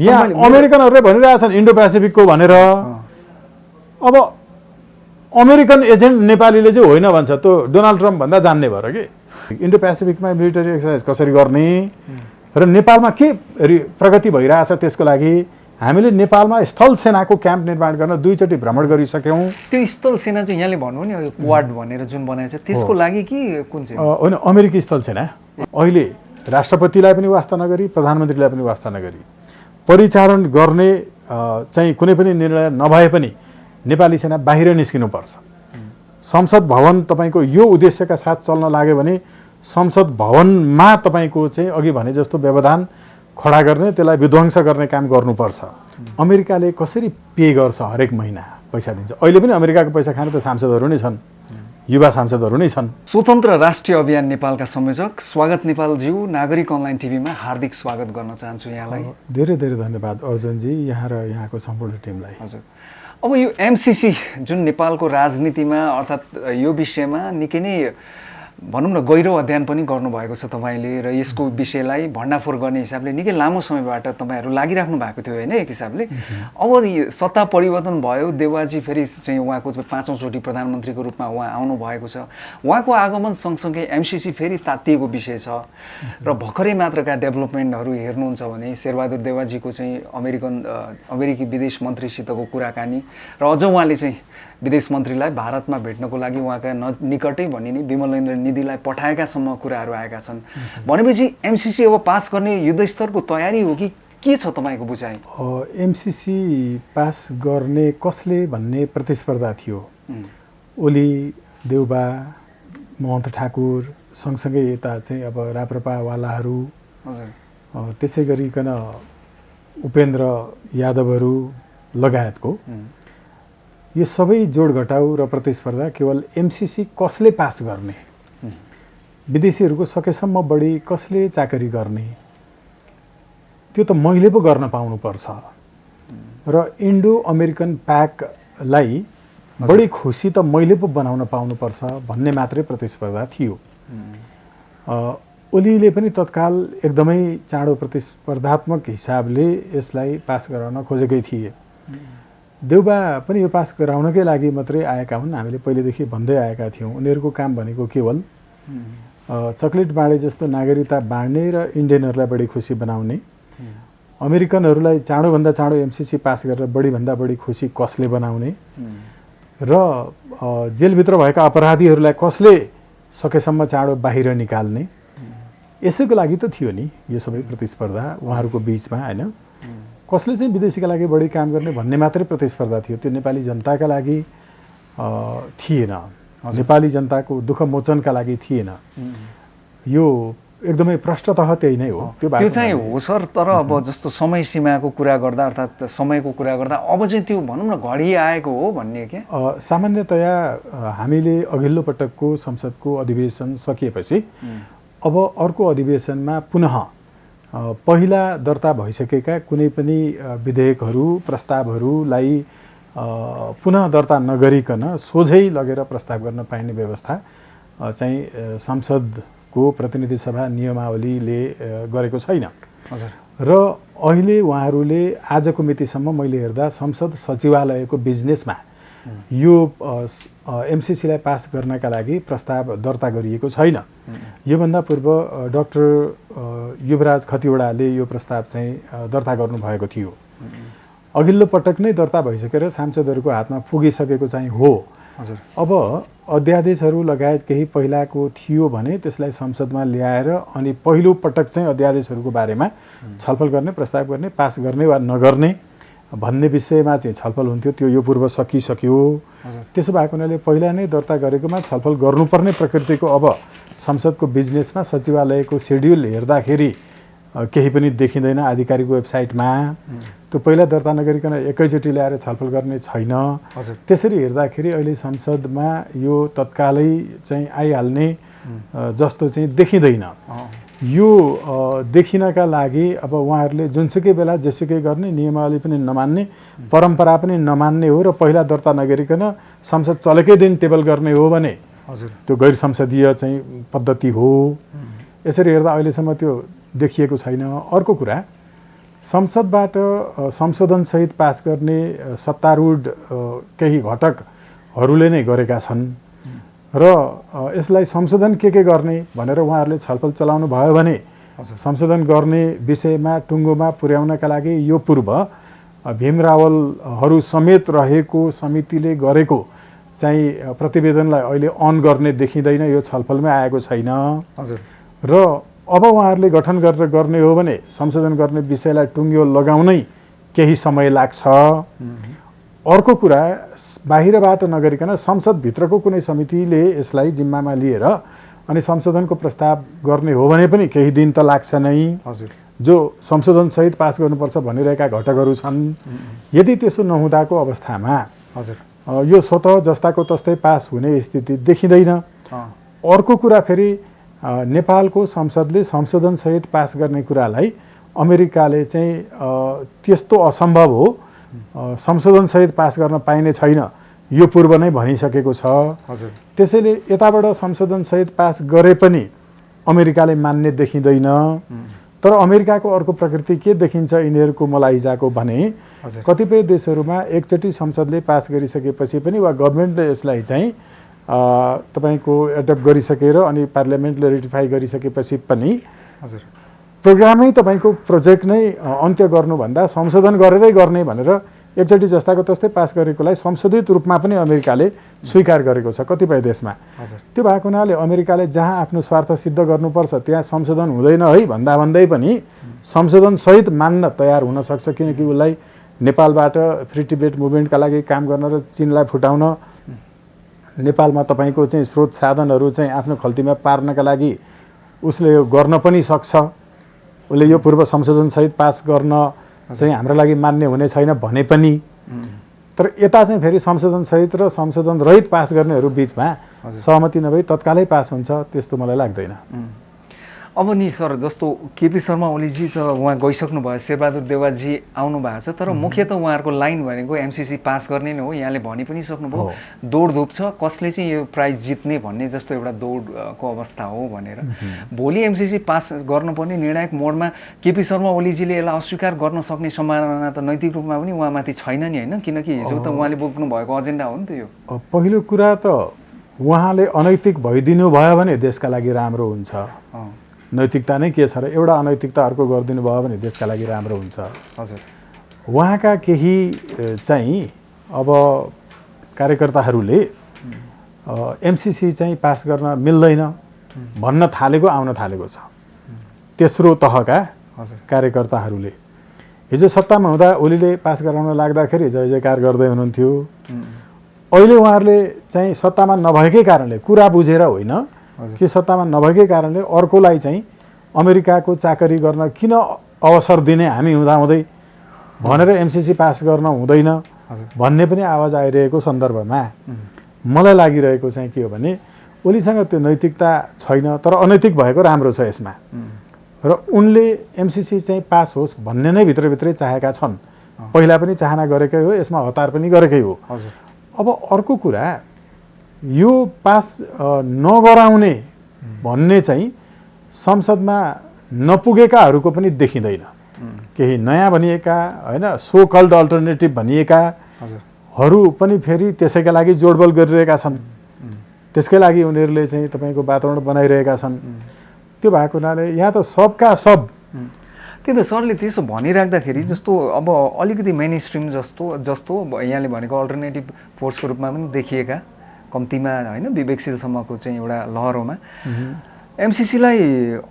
यहाँ अमेरिकनहरूले भनिरहेछन् इन्डो पेसिफिकको भनेर। अब अमेरिकन एजेन्ट नेपालीले चाहिँ होइन भन्छ, त्यो डोनाल्ड ट्रम्प भन्दा जान्ने भएर कि इन्डो पेसिफिकमा मिलिटरी एक्सर्साइज कसरी गर्ने र नेपालमा के प्रगति भइरहेछ त्यसको लागि हामीले नेपालमा स्थल सेनाको क्याम्प निर्माण गर्न 2 चोटि भ्रमण गरिसक्यौँ। त्यो स्थल सेना चाहिँ यहाँले भन्नु नि क्वाड भनेर जुन बनाएको छ त्यसको लागि कि कुन चाहिँ होइन, अमेरिकी स्थल सेना अहिले राष्ट्रपतिलाई पनि वास्ता नगरी प्रधानमन्त्रीलाई पनि वास्ता नगरी परिचालन गर्ने चाहिँ कुनै पनि निर्णय नभए पनि नेपाली सेना बाहिर निस्किनुपर्छ। संसद भवन तपाईँको यो उद्देश्यका साथ चल्न लाग्यो भने संसद भवनमा तपाईँको चाहिँ अघि भने जस्तो व्यवधान खडा गर्ने, त्यसलाई विध्वंस गर्ने काम गर्नुपर्छ। अमेरिकाले कसरी पे गर्छ, हरेक महिना पैसा दिन्छ। अहिले पनि अमेरिकाको पैसा खाने त सांसदहरू नै छन्, युवा सांसदहरू नै छन्। स्वतन्त्र राष्ट्रिय अभियान नेपालका संयोजक स्वागत नेपालज्यू नागरिक अनलाइन टिभीमा हार्दिक स्वागत गर्न चाहन्छु यहाँलाई। धेरै धेरै धन्यवाद अर्जुनजी, यहाँ र यहाँको सम्पूर्ण टिमलाई। हजुर, अब यो एमसिसी जुन नेपालको राजनीतिमा अर्थात् यो विषयमा निकै नै भनौँ न गहिरो अध्ययन पनि गर्नुभएको छ तपाईँले, र यसको विषयलाई भण्डाफोर गर्ने हिसाबले निकै लामो समयबाट तपाईँहरू लागिराख्नु भएको थियो होइन एक हिसाबले। अब सत्ता परिवर्तन भयो, देवाजी फेरि चाहिँ उहाँको 5औं चोटि प्रधानमन्त्रीको रूपमा उहाँ आउनु भएको छ। उहाँको आगमन सँगसँगै एमसिसी फेरि तातिएको विषय छ र भर्खरै मात्रका डेभलपमेन्टहरू हेर्नुहुन्छ भने शेरबहादुर देवाजीको चाहिँ अमेरिकी विदेश मन्त्रीसितको कुराकानी र अझ उहाँले चाहिँ विदेश मन्त्रीलाई भारतमा भेट्नको लागि उहाँका निकटै भनिने विमलेन्द्र निधिलाई पठाएकासम्म कुराहरू आएका छन्। भनेपछि एमसिसी अब पास गर्ने युद्धस्तरको तयारी हो कि के छ तपाईँको बुझाइ? एमसिसी पास गर्ने कसले भन्ने प्रतिस्पर्धा थियो। ओली, देउबा, महन्त ठाकुर सँगसँगै यता चाहिँ अब राप्रपावालाहरू, त्यसै गरिकन उपेन्द्र यादवहरू लगायतको यो सबै जोड घटाउ र प्रतिस्पर्धा केवल एमसिसी कसले पास गर्ने, विदेशीहरूको सकेसम्म बढी कसले चाकरी गर्ने, त्यो त मैले पो गर्न पाउनुपर्छ र इन्डो अमेरिकन प्याकलाई बढी खुसी त मैले पो बनाउन पाउनुपर्छ भन्ने मात्रै प्रतिस्पर्धा थियो। ओलीले पनि तत्काल एकदमै चाँडो प्रतिस्पर्धात्मक हिसाबले यसलाई पास गराउन खोजेकै थिए। देउबा पनि यो पास गराउनकै लागि मात्रै आएका हुन्, हामीले पहिलेदेखि भन्दै आएका थियौँ। उनीहरूको काम भनेको केवल चक्लेट बाँडे जस्तो नागरिकता बाँड्ने र इन्डियनहरूलाई बढी खुसी बनाउने, अमेरिकनहरूलाई चाँडोभन्दा चाँडो एमसिसी पास गरेर बढीभन्दा बढी खुसी कसले बनाउने र जेलभित्र भएका अपराधीहरूलाई कसले सकेसम्म चाँडो बाहिर निकाल्ने, यसैको लागि त थियो नि यो सबै प्रतिस्पर्धा उहाँहरूको बिचमा होइन। कसले चाहिँ विदेशीका लागि बढी काम गर्ने भन्ने मात्रै प्रतिस्पर्धा थियो, त्यो नेपाली जनताका लागि थिएन, नेपाली जनताको दुःख मोचनका लागि थिएन। यो एकदमै प्रष्टतः त्यही नै हो। त्यो चाहिँ हो सर, तर अब जस्तो समय सीमाको कुरा गर्दा अर्थात् समयको कुरा गर्दा अब चाहिँ त्यो भनौँ न घडी आएको हो भन्ने क्या? सामान्यतया हामीले अघिल्लो पटकको संसदको अधिवेशन सकिएपछि अब अर्को अधिवेशनमा पुनः पहिला दर्ता भइसकेका कुनै पनि विधेयकहरू प्रस्तावहरूलाई पुनः दर्ता नगरिकन सोझै लगेर प्रस्ताव गर्न पाइने व्यवस्था चाहिँ संसदको प्रतिनिधि सभा नियमावलीले गरेको छैन। र अहिले उहाँहरूले आजको मितिसम्म मैले हेर्दा संसद सचिवालयको बिजनेसमा यो एमसिसीलाई पास गर्नका लागि प्रस्ताव दर्ता गरिएको छैन। योभन्दा पूर्व डाक्टर युवराज खतिवडाले यो प्रस्ताव चाहिँ दर्ता गर्नुभएको थियो। अघिल्लो पटक नै दर्ता भइसकेर सांसदहरूको हातमा पुगिसकेको चाहिँ हो। अब अध्यादेशहरू लगायत केही पहिलाको थियो भने त्यसलाई संसदमा ल्याएर अनि पहिलो पटक चाहिँ अध्यादेशहरूको बारेमा छलफल गर्ने, प्रस्ताव गर्ने, पास गर्ने वा नगर्ने भन्ने विषयमा चाहिँ छलफल हुन्थ्यो। त्यो यो पूर्व सकिसक्यो। त्यसो भएको हुनाले पहिला नै दर्ता गरेकोमा छलफल गर्नुपर्ने प्रकृतिको अब संसदको बिजनेसमा सचिवालयको सेड्युल हेर्दाखेरि केही पनि देखिँदैन आधिकारिक वेबसाइटमा। त्यो पहिला दर्ता नगरिकन एकैचोटि ल्याएर छलफल गर्ने छैन। त्यसरी हेर्दाखेरि अहिले संसदमा यो तत्कालै चाहिँ आइहाल्ने जस्तो चाहिँ देखिँदैन। यो देखिनका लागि अब उहाँहरूले जुनसुकै बेला जेसुकै गर्ने, नियमावली पनि नमान्ने, परम्परा पनि नमान्ने हो र पहिला दर्ता नगरिकन संसद चलेकै दिन टेबल गर्ने हो भने त्यो गैर संसदीय चाहिँ पद्धति हो। यसरी हेर्दा अहिलेसम्म त्यो देखिएको छैन। अर्को कुरा संसदबाट संशोधनसहित पास गर्ने सत्तारूढ केही घटकहरूले नै गरेका छन् र यसलाई संशोधन के गर्ने भनेर उहाँहरूले छलफल चलाउनु भयो भने संशोधन गर्ने विषयमा टुङ्गोमा पुर्याउनका लागि यो पूर्व भीम रावलहरू समेत रहेको समितिले गरेको चाहिँ प्रतिवेदनलाई अहिले अन गर्ने देखिँदैन, यो छलफलमै आएको छैन। र अब उहाँहरूले गठन गरेर गर्ने हो भने संशोधन गर्ने विषयलाई टुङ्गो लगाउनै केही समय लाग्छ। अर्को कुरा, बाहिरबाट नगरिकन संसदभित्रको कुनै समितिले यसलाई जिम्मामा लिएर अनि संशोधनको प्रस्ताव गर्ने हो भने पनि केही दिन त लाग्छ नै। जो संशोधनसहित पास गर्नुपर्छ भनिरहेका घटकहरू छन्, यदि त्यसो नहुँदाको अवस्थामा यो स्वतः जस्ताको तस्तै पास हुने स्थिति देखिँदैन। अर्को कुरा फेरि नेपालको संसदले संशोधनसहित पास गर्ने कुरालाई अमेरिकाले चाहिँ त्यस्तो असम्भव हो, संशोधनसहित पास गर्न पाइने छैन, यो पूर्व नै भनिसकेको छ। त्यसैले यताबाट संशोधनसहित पास गरे पनि अमेरिकाले मान्ने देखिँदैन। तर अमेरिकाको अर्को प्रकृति के देखिन्छ यिनीहरूको मलाइजाको भने कतिपय देशहरूमा एकचोटि संसदले पास गरिसकेपछि पनि वा गभर्मेन्टले यसलाई चाहिँ तपाईँको एडप्ट गरिसकेर अनि पार्लियामेन्टले रेटिफाई गरिसकेपछि पनि प्रोग्रामै तपाईँको प्रोजेक्ट नै अन्त्य गर्नुभन्दा संशोधन गरेरै गर्ने भनेर एकचोटि जस्ताको तस्तै पास गरेकोलाई संशोधित रूपमा पनि अमेरिकाले स्वीकार गरेको छ कतिपय देशमा। त्यो भएको हुनाले अमेरिकाले जहाँ आफ्नो स्वार्थ सिद्ध गर्नुपर्छ त्यहाँ संशोधन हुँदैन है भन्दा भन्दै पनि संशोधनसहित मान्न तयार हुन सक्छ, किनकि उसलाई नेपालबाट फ्री टिबेट मुभमेन्टका लागि काम गर्न र चीनलाई फुटाउन नेपालमा तपाईँको चाहिँ स्रोत साधनहरू चाहिँ आफ्नो खल्तीमा पार्नका लागि उसले यो गर्न पनि सक्छ। उसले यो पूर्व संशोधनसहित पास गर्न चाहिँ हाम्रो लागि मान्य हुने छैन भने पनि, तर यता चाहिँ फेरि संशोधनसहित र संशोधन रहित पास गर्नेहरू बिचमा सहमति नभई तत्कालै पास हुन्छ, त्यस्तो मलाई लाग्दैन। अब नि सर, जस्तो केपी शर्मा ओलीजी त उहाँ गइसक्नु भयो, शेरबहादुर देवाजी आउनु भएको छ, तर मुख्यतः उहाँहरूको लाइन भनेको एमसिसी पास गर्ने नै हो। यहाँले भनि पनि सक्नुभयो दौडधुप छ, कसले चाहिँ यो प्राइज जित्ने भन्ने जस्तो एउटा दौडको अवस्था हो भनेर। भोलि एमसिसी पास गर्नुपर्ने निर्णायक मोडमा केपी शर्मा ओलीजीले यसलाई अस्वीकार गर्न सक्ने सम्भावना त नैतिक रूपमा पनि उहाँमाथि छैन नि, होइन? किनकि हिजो त उहाँले बोक्नु भएको एजेन्डा हो नि त यो। पहिलो कुरा त उहाँले अनैतिक भइदिनु भयो भने देशका लागि राम्रो हुन्छ। नैतिकता नै के छ र, एउटा अनैतिकता अर्को गरिदिनु भयो भने देशका लागि राम्रो हुन्छ। उहाँका केही चाहिँ अब कार्यकर्ताहरूले एमसिसी चाहिँ पास गर्न मिल्दैन भन्न थालेको आउन थालेको छ तेस्रो तहका कार्यकर्ताहरूले। हिजो सत्तामा हुँदा ओलीले पास गराउन लाग्दाखेरि जय जयकार गर्दै हुनुहुन्थ्यो। अहिले उहाँहरूले चाहिँ सत्तामा नभएकै कारणले, कुरा बुझेर होइन कि सत्तामा नभएकै कारणले अर्कोलाई चाहिँ अमेरिकाको चाकरी गर्न किन अवसर दिने हामी हुँदाहुँदै भनेर एमसिसी पास गर्न हुँदैन भन्ने पनि आवाज आइरहेको सन्दर्भमा मलाई लागिरहेको चाहिँ के हो भने ओलीसँग त्यो नैतिकता छैन, तर अनैतिक भएको राम्रो छ यसमा। र उनले एमसिसी चाहिँ पास होस् भन्ने नै भित्रभित्रै चाहेका छन्, पहिला पनि चाहना गरेकै हो, यसमा हतार पनि गरेकै हो। अब अर्को कुरा, यो पास नगराउने भन्ने चाहिँ संसदमा नपुगेकाहरूको पनि देखिँदैन। केही नयाँ भनिएका होइन, सो कल्ड अल्टरनेटिभ भनिएकाहरू पनि फेरि त्यसैका लागि जोडबल गरिरहेका छन्, त्यसकै लागि उनीहरूले चाहिँ तपाईँको वातावरण बनाइरहेका छन्। त्यो भएको हुनाले यहाँ त सबका सब। त्यही त सरले त्यसो भनिराख्दाखेरि जस्तो अब अलिकति मेन स्ट्रिम जस्तो यहाँले भनेको अल्टरनेटिभ फोर्सको रूपमा पनि देखिएका कम्तीमा होइन विवेकशीलसम्मको चाहिँ एउटा लहरोमा एमसिसीलाई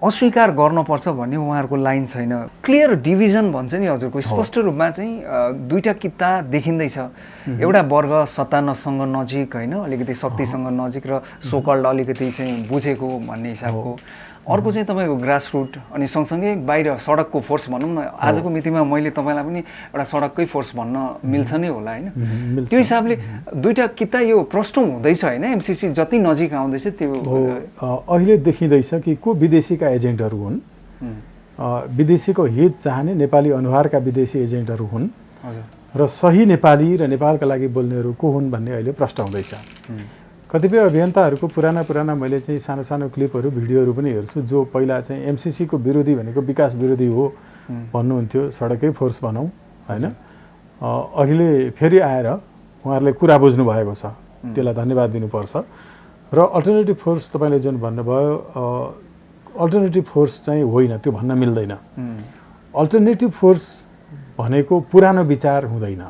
अस्वीकार गर्नुपर्छ भन्ने उहाँहरूको लाइन छैन। क्लियर डिभिजन भन्छ नि हजुरको, स्पष्ट रूपमा चाहिँ दुईवटा किता देखिँदैछ। एउटा वर्ग सत्तासँग नजिक होइन, अलिकति शक्तिसँग नजिक र सोकल्ड अलिकति चाहिँ बुझेको भन्ने हिसाबको, अर्को चाहिँ तपाईँको ग्रासरुट अनि सँगसँगै बाहिर सडकको फोर्स भनौँ न। आजको मितिमा मैले तपाईँलाई पनि एउटा सडककै फोर्स भन्न मिल्छ नै होला होइन? त्यो हिसाबले दुईवटा किता यो प्रष्ट हुँदैछ होइन, एमसिसी जति नजिक आउँदैछ त्यो अहिले देखिँदैछ कि को विदेशीका एजेन्टहरू हुन्, विदेशीको हित चाहने नेपाली अनुहारका विदेशी एजेन्टहरू हुन् र सही नेपाली र नेपालका लागि बोल्नेहरू को हुन् भन्ने अहिले प्रष्ट हुँदैछ। कतिपय अभियन्ताहरूको पुराना मैले चाहिँ सानो सानो क्लिपहरू भिडियोहरू पनि हेर्छु, जो पहिला चाहिँ एमसिसीको विरोधी भनेको विकास विरोधी हो भन्नुहुन्थ्यो सडकै फोर्स बनाऊ हैन। अहिले फेरि आएर उहाँहरूले कुरा बुझ्नु भएको छ, त्यसलाई धन्यवाद दिनुपर्छ। र अल्टरनेटिभ फोर्स तपाईँले जुन भन्नुभयो, अल्टरनेटिभ फोर्स चाहिँ होइन, त्यो भन्न मिल्दैन। अल्टरनेटिभ फोर्स भनेको पुरानो विचार हुँदैन,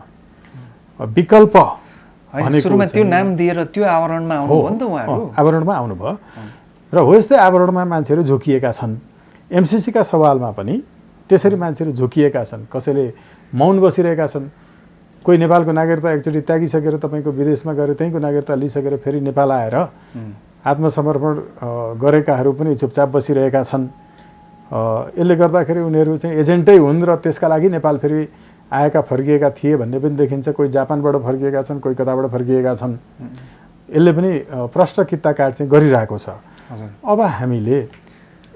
विकल्प भनेको सुरुमा त्यो नाम दिएर त्यो आवरणमा आउनुभयो नि त उहाँहरू, आवरणमा आउनुभयो। र हो यस्तै आवरणमा मान्छेहरू झोकिएका छन्। एमसिसीका सवालमा पनि त्यसरी मान्छेहरू झोकिएका छन्, कसैले मौन बसिरहेका छन्। कोही नेपालको नागरिकता एकचोटि त्यागिसकेर तपाईँको विदेशमा गएर त्यहीँको नागरिकता लिइसकेर फेरि नेपाल आएर आत्मसमर्पण गरेकाहरू पनि चुपचाप बसिरहेका छन्। यसले गर्दाखेरि उनीहरू चाहिँ एजेन्टै हुन् र त्यसका लागि नेपाल फेरि आएका फर्किएका थिए भन्ने पनि देखिन्छ। कोही जापानबाट फर्किएका छन्, कोही कताबाट फर्किएका छन्। यसले पनि प्रष्ट कित्ता काट चाहिँ गरिरहेको छ। अब हामीले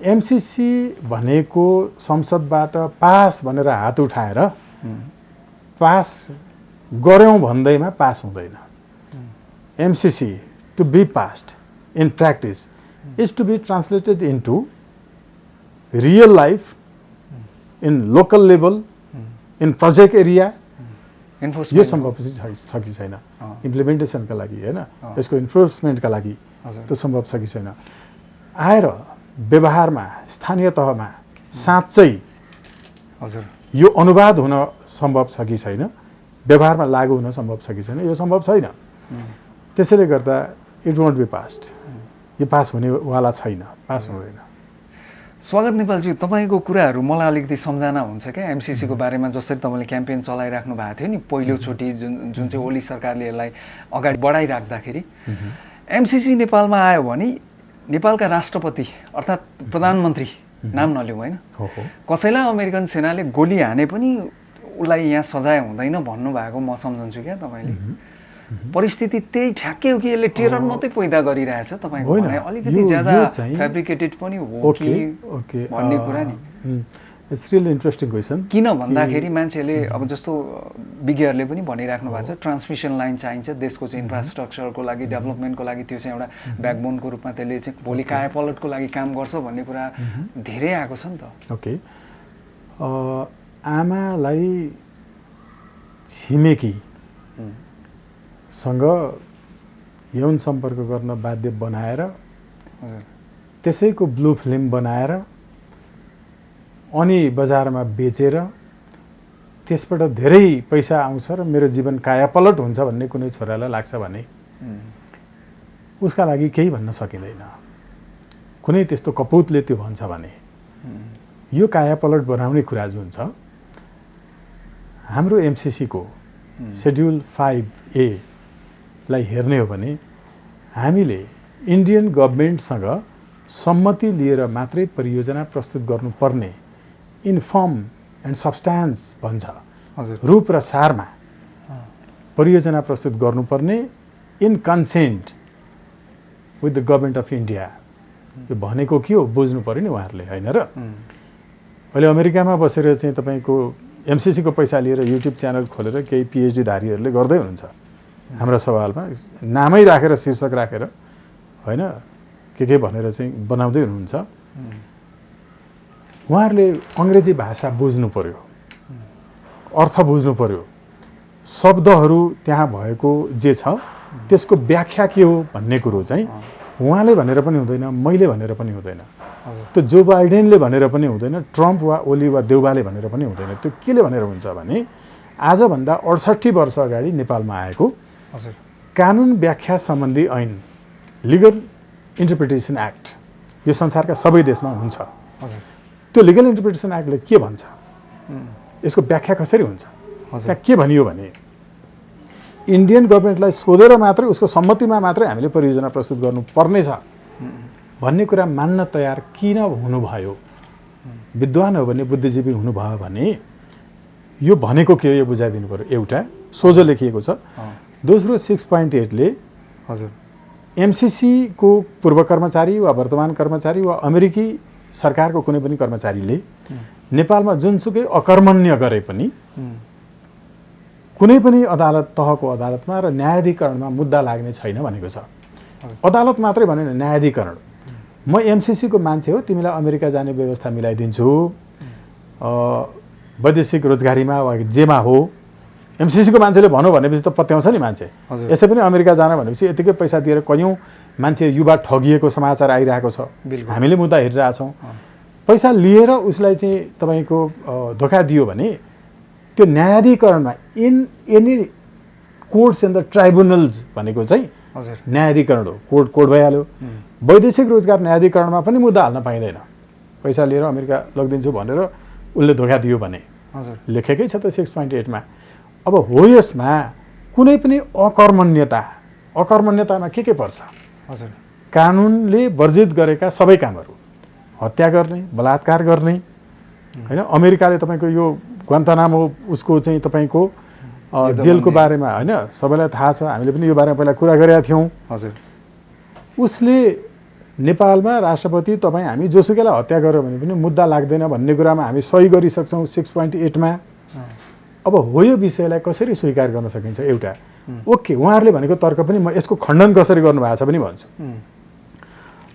एमसिसी भनेको संसदबाट पास भनेर हात उठाएर पास गऱ्यौँ भन्दैमा पास हुँदैन। MCC to be passed in practice is to be translated into real life in local level in project area. यो सम्भव छ कि छैन इम्प्लिमेन्टेसनका लागि होइन, यसको इन्फोर्समेन्टका लागि त्यो सम्भव छ कि छैन। आएर व्यवहारमा स्थानीय तहमा साँच्चै हजुर यो अनुवाद हुन सम्भव छ कि छैन, व्यवहारमा लागू हुन सम्भव छ कि छैन, यो सम्भव छैन। त्यसैले गर्दा इट वोन्ट बी पास्ड, यो पास हुनेवाला छैन, पास हुँदैन। स्वागत नेपालजी, तपाईँको कुराहरू मलाई अलिकति सम्झना हुन्छ क्या एमसिसीको बारेमा। जसरी तपाईँले क्याम्पेन चलाइराख्नु भएको थियो नि पहिलोचोटि, जुन चाहिँ ओली सरकारले यसलाई अगाडि बढाइराख्दाखेरि, एमसिसी नेपालमा आयो भने नेपालका राष्ट्रपति अर्थात् प्रधानमन्त्री नाम नलिउँ होइन, कसैलाई अमेरिकन सेनाले गोली हाने पनि उसलाई यहाँ सजाय हुँदैन भन्नुभएको म सम्झन्छु क्या तपाईँले। परिस्थिति त्यही ठ्याक्कै हो कि यसले टेरर मात्रै पैदा गरिरहेछ तपाईँको भनाइ अलिकति ज्यादा फेब्रिकेटेड पनि हो कि भन्ने कुरा नि? It's really interesting question. किन भन्दाखेरि मान्छेहरूले अब जस्तो विज्ञहरूले पनि भनिराख्नु भएको छ, ट्रान्समिसन लाइन चाहिन्छ देशको चाहिँ इन्फ्रास्ट्रक्चरको लागि, डेभलपमेन्टको लागि। त्यो चाहिँ एउटा ब्याकबोनको रूपमा त्यसले चाहिँ भोलि कायापलटको लागि काम गर्छ भन्ने कुरा धेरै आएको छ नि त। ओके, आमालाई छिमेकीसँग यौन सम्पर्क गर्न बाध्य बनाएर त्यसैको ब्लू फिल्म बनाएर अनि बजारमा बेचेर त्यसबाट धेरै पैसा आउँछ र मेरो जीवन कायापलट हुन्छ भन्ने कुनै छोरालाई लाग्छ भने उसका लागि केही भन्न सकिँदैन। कुनै त्यस्तो कपुतले त्यो भन्छ भने यो कायापलट बनाउने कुरा जुन छ, हाम्रो एमसिसीको सेड्युल 5A लाई हेर्ने हो भने हामीले इन्डियन गभर्नमेन्टसँग सम्मति लिएर मात्रै परियोजना प्रस्तुत गर्नुपर्ने, इन फर्म एन्ड सब्सट्यान्स भन्छ, रूप र सारमा परियोजना प्रस्तुत गर्नुपर्ने, in consent with the government of India. यो भनेको के हो बुझ्नु पर्यो नि उहाँहरूले, होइन र? अहिले अमेरिकामा बसेर चाहिँ तपाईँको एमसिसीको पैसा लिएर युट्युब च्यानल खोलेर केही पिएचडी धारीहरूले गर्दै हुनुहुन्छ हाम्रा सवालमा, नामै राखेर शीर्षक राखेर होइन, के भनेर चाहिँ बनाउँदै हुनुहुन्छ। उहाँहरूले अङ्ग्रेजी भाषा बुझ्नु पर्यो, अर्थ बुझ्नु पर्यो, शब्दहरू त्यहाँ भएको जे छ त्यसको व्याख्या के हो भन्ने कुरो चाहिँ उहाँले भनेर पनि हुँदैन, मैले भनेर पनि हुँदैन, त्यो जो बाइडेनले भनेर पनि हुँदैन, ट्रम्प वा ओली वा देउबाले भनेर पनि हुँदैन। त्यो केले भनेर हुन्छ भने आजभन्दा 68 वर्ष अगाडि नेपालमा आएको कानुन व्याख्या सम्बन्धी ऐन, लिगल इन्टरप्रिटेसन एक्ट, यो संसारका सबै देशमा हुन्छ। त्यो लिगल इन्टरप्रिटेसन एक्टले के भन्छ, यसको व्याख्या कसरी हुन्छ, त्यहाँ के भनियो भने इन्डियन गभर्नमेन्टलाई सोधेर मात्रै उसको सम्मतिमा मात्रै हामीले परियोजना प्रस्तुत गर्नुपर्नेछ भन्ने कुरा मान्न तयार किन हुनुभयो? विद्वान हो भने, बुद्धिजीवी हुनुभयो भने यो भनेको के हो यो बुझाइदिनु पर्यो। एउटा सोझो लेखिएको छ। दोस्रो 6.8 ले हजुर एमसिसीको पूर्व कर्मचारी वा वर्तमान कर्मचारी वा अमेरिकी सरकारको कुनै पनि कर्मचारीले नेपालमा जुनसुकै अकर्मण्य गरे पनि कुनै पनि अदालत, तहको अदालतमा र न्यायाधिकरणमा मुद्दा लाग्ने छैन भनेको छ। अदालत मात्रै भनेन, न्यायाधिकरण। म एमसिसीको मान्छे हो, तिमीलाई अमेरिका जाने व्यवस्था मिलाइदिन्छु, वैदेशिक रोजगारीमा वा जेमा हो, एमसिसीको मान्छेले भनौँ भनेपछि त पत्याउँछ नि मान्छे। यसै पनि अमेरिका जान भनेपछि यतिकै पैसा दिएर कयौँ मान्छे युवा ठगिएको समाचार आइरहेको छ। हामीले मुद्दा हेरिरहेछौँ। पैसा लिएर उसलाई चाहिँ तपाईँको धोका दियो भने त्यो न्यायाधिकरणमा एनी कोर्ट्स एन्ड द ट्राइब्युनल्स भनेको चाहिँ न्यायाधिकरण हो। कोर्ट भइहाल्यो। वैदेशिक रोजगार न्यायाधिकरणमा पनि मुद्दा हाल्न पाइँदैन। पैसा लिएर अमेरिका लगिदिन्छु भनेर उसले धोका दियो भने। लेखेकै छ त 6.8 मा। अब हो यसमा कुनै पनि अकर्मण्यतामा के पर्छ? कानुनले वर्जित गरेका सबै कामहरू, हत्या गर्ने, बलात्कार गर्ने, होइन, अमेरिकाले तपाईँको यो ग्वान्तानामो उसको चाहिँ तपाईँको जेलको बारेमा होइन सबैलाई थाहा छ। हामीले पनि यो बारेमा पहिला कुरा गरेका थियौँ। उसले नेपालमा राष्ट्रपति तपाईँ हामी जोसुकैलाई हत्या गर्यो भने पनि मुद्दा लाग्दैन भन्ने कुरामा हामी सही गरिसक्छौँ 6.8 मा। अब हो यो विषयलाई कसरी स्वीकार गर्न सकिन्छ? एउटा ओके, उहाँहरूले भनेको तर्क पनि म यसको खण्डन कसरी गर्नुभएको छ पनि भन्छु।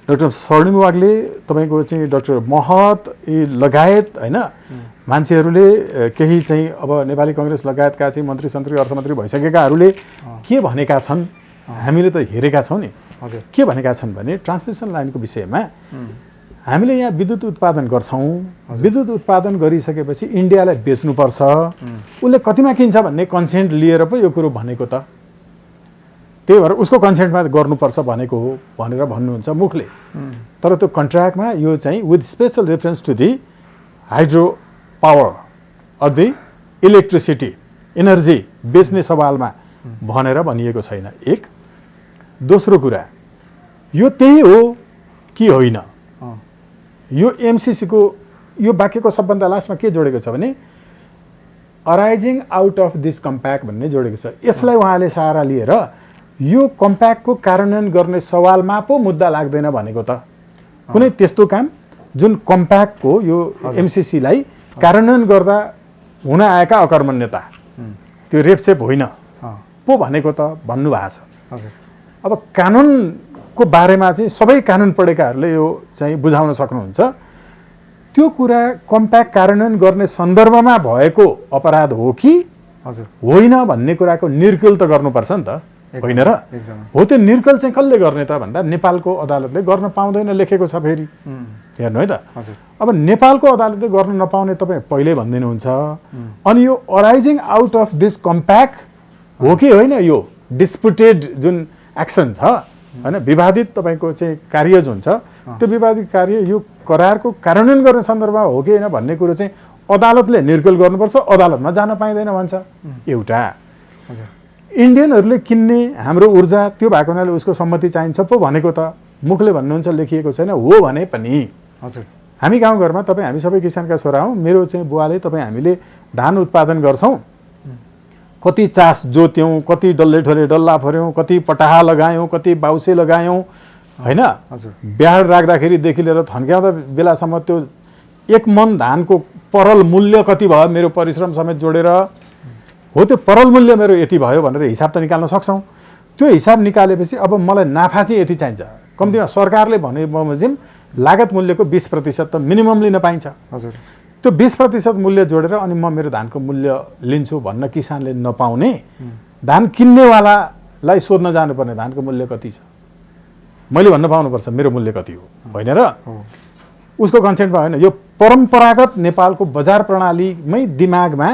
डाक्टर स्वर्णिम वाग्ले तपाईँको चाहिँ डाक्टर महत लगायत होइन मान्छेहरूले केही चाहिँ अब नेपाली कङ्ग्रेस लगायतका चाहिँ मन्त्री सन्त्री अर्थमन्त्री भइसकेकाहरूले के भनेका छन् हामीले त हेरेका छौँ नि। के भनेका छन् भने ट्रान्समिसन लाइनको विषयमा हामीले यहाँ विद्युत उत्पादन गर्छौँ। विद्युत उत्पादन गरिसकेपछि इन्डियालाई बेच्नुपर्छ। उसले कतिमा किन्छ भन्ने कन्सेन्ट लिएर पो यो कुरो भनेको त। त्यही भएर उसको कन्सेन्टमा गर्नुपर्छ भनेको हो भनेर भन्नुहुन्छ मुखले। तर त्यो कन्ट्र्याक्टमा यो चाहिँ with special reference to the hydro power of the electricity energy बेच्ने सवालमा भनेर भनिएको छैन। एक। दोस्रो कुरा, यो त्यही हो कि होइन? यो एमसिसीको यो वाक्यको सबभन्दा लास्टमा के जोडेको छ भने अराइजिङ आउट अफ दिस कम्प्याक्ट भन्ने जोडेको छ। यसलाई उहाँले सहारा लिएर यो कम्प्याक्टको कार्यान्वयन गर्ने सवालमा पो मुद्दा लाग्दैन भनेको त। कुनै त्यस्तो काम जुन कम्प्याक्टको यो एमसिसीलाई कार्यान्वयन गर्दा हुन आएका अकर्मण्यता, त्यो रेपसेप होइन पो भनेको त भन्नुभएको छ। अब कानुनको बारेमा चाहिँ सबै कानुन पढेकाहरूले यो चाहिँ बुझाउन सक्नुहुन्छ। त्यो कुरा कम्प्याक्ट कार्यान्वयन गर्ने सन्दर्भमा भएको अपराध हो कि होइन भन्ने कुराको निर्कुल त गर्नुपर्छ नि त, होइन र? हो, त्यो निर्कुल चाहिँ कसले गर्ने त भन्दा नेपालको अदालतले गर्न पाउँदैन लेखेको छ। फेरि हेर्नु है त। अब नेपालको अदालतले गर्न नपाउने तपाईँ पहिल्यै भनिदिनुहुन्छ। अनि यो अराइजिङ आउट अफ दिस कम्प्याक्ट हो कि होइन? यो डिस्प्युटेड जुन एक्सन छ होइन, विवादित तपाईँको चाहिँ कार्य जुन छ, त्यो विवादित कार्य यो करारको कार्यान्वयन गर्ने सन्दर्भमा हो कि होइन भन्ने कुरो चाहिँ अदालतले निर्कुल गर्नुपर्छ। अदालतमा जान पाइँदैन भन्छ। एउटा इन्डियनहरूले किन्ने हाम्रो ऊर्जा त्यो भएको हुनाले उसको सम्मति चाहिन्छ पो भनेको त मुखले भन्नुहुन्छ, लेखिएको छैन। हो भने पनि हामी गाउँघरमा तपाईँ हामी सबै किसानका छोरा हौँ। मेरो चाहिँ बुवाले तपाईँ हामीले धान उत्पादन गर्छौँ, कति चास जोत्यौँ, कति डल्ले ठोले डल्ला फर्यौँ, कति पटाहा लगायौँ, कति बाउसे लगायौँ होइन। बिहार राख्दाखेरिदेखि लिएर थन्क्याउँदा बेलासम्म त्यो 1 मन धानको परल मूल्य कति भयो मेरो परिश्रम समेत जोडेर हो, त्यो परल मूल्य मेरो यति भयो भनेर हिसाब त निकाल्न सक्छौँ। त्यो हिसाब निकालेपछि अब मलाई नाफा चाहिँ यति चाहिन्छ। कम्तीमा सरकारले भने बमोजिम लागत मूल्यको 20% त मिनिमम लिन पाइन्छ। त्यो 20% मूल्य जोडेर अनि म मेरो धानको मूल्य लिन्छु भन्न किसानले नपाउने, धान किन्नेवालालाई सोध्न जानुपर्ने धानको मूल्य कति छ, मैले भन्न पाउनुपर्छ मेरो मूल्य कति हो, होइन र? उसको कन्सेन्टमा होइन। यो परम्परागत नेपालको बजार प्रणालीमै दिमागमा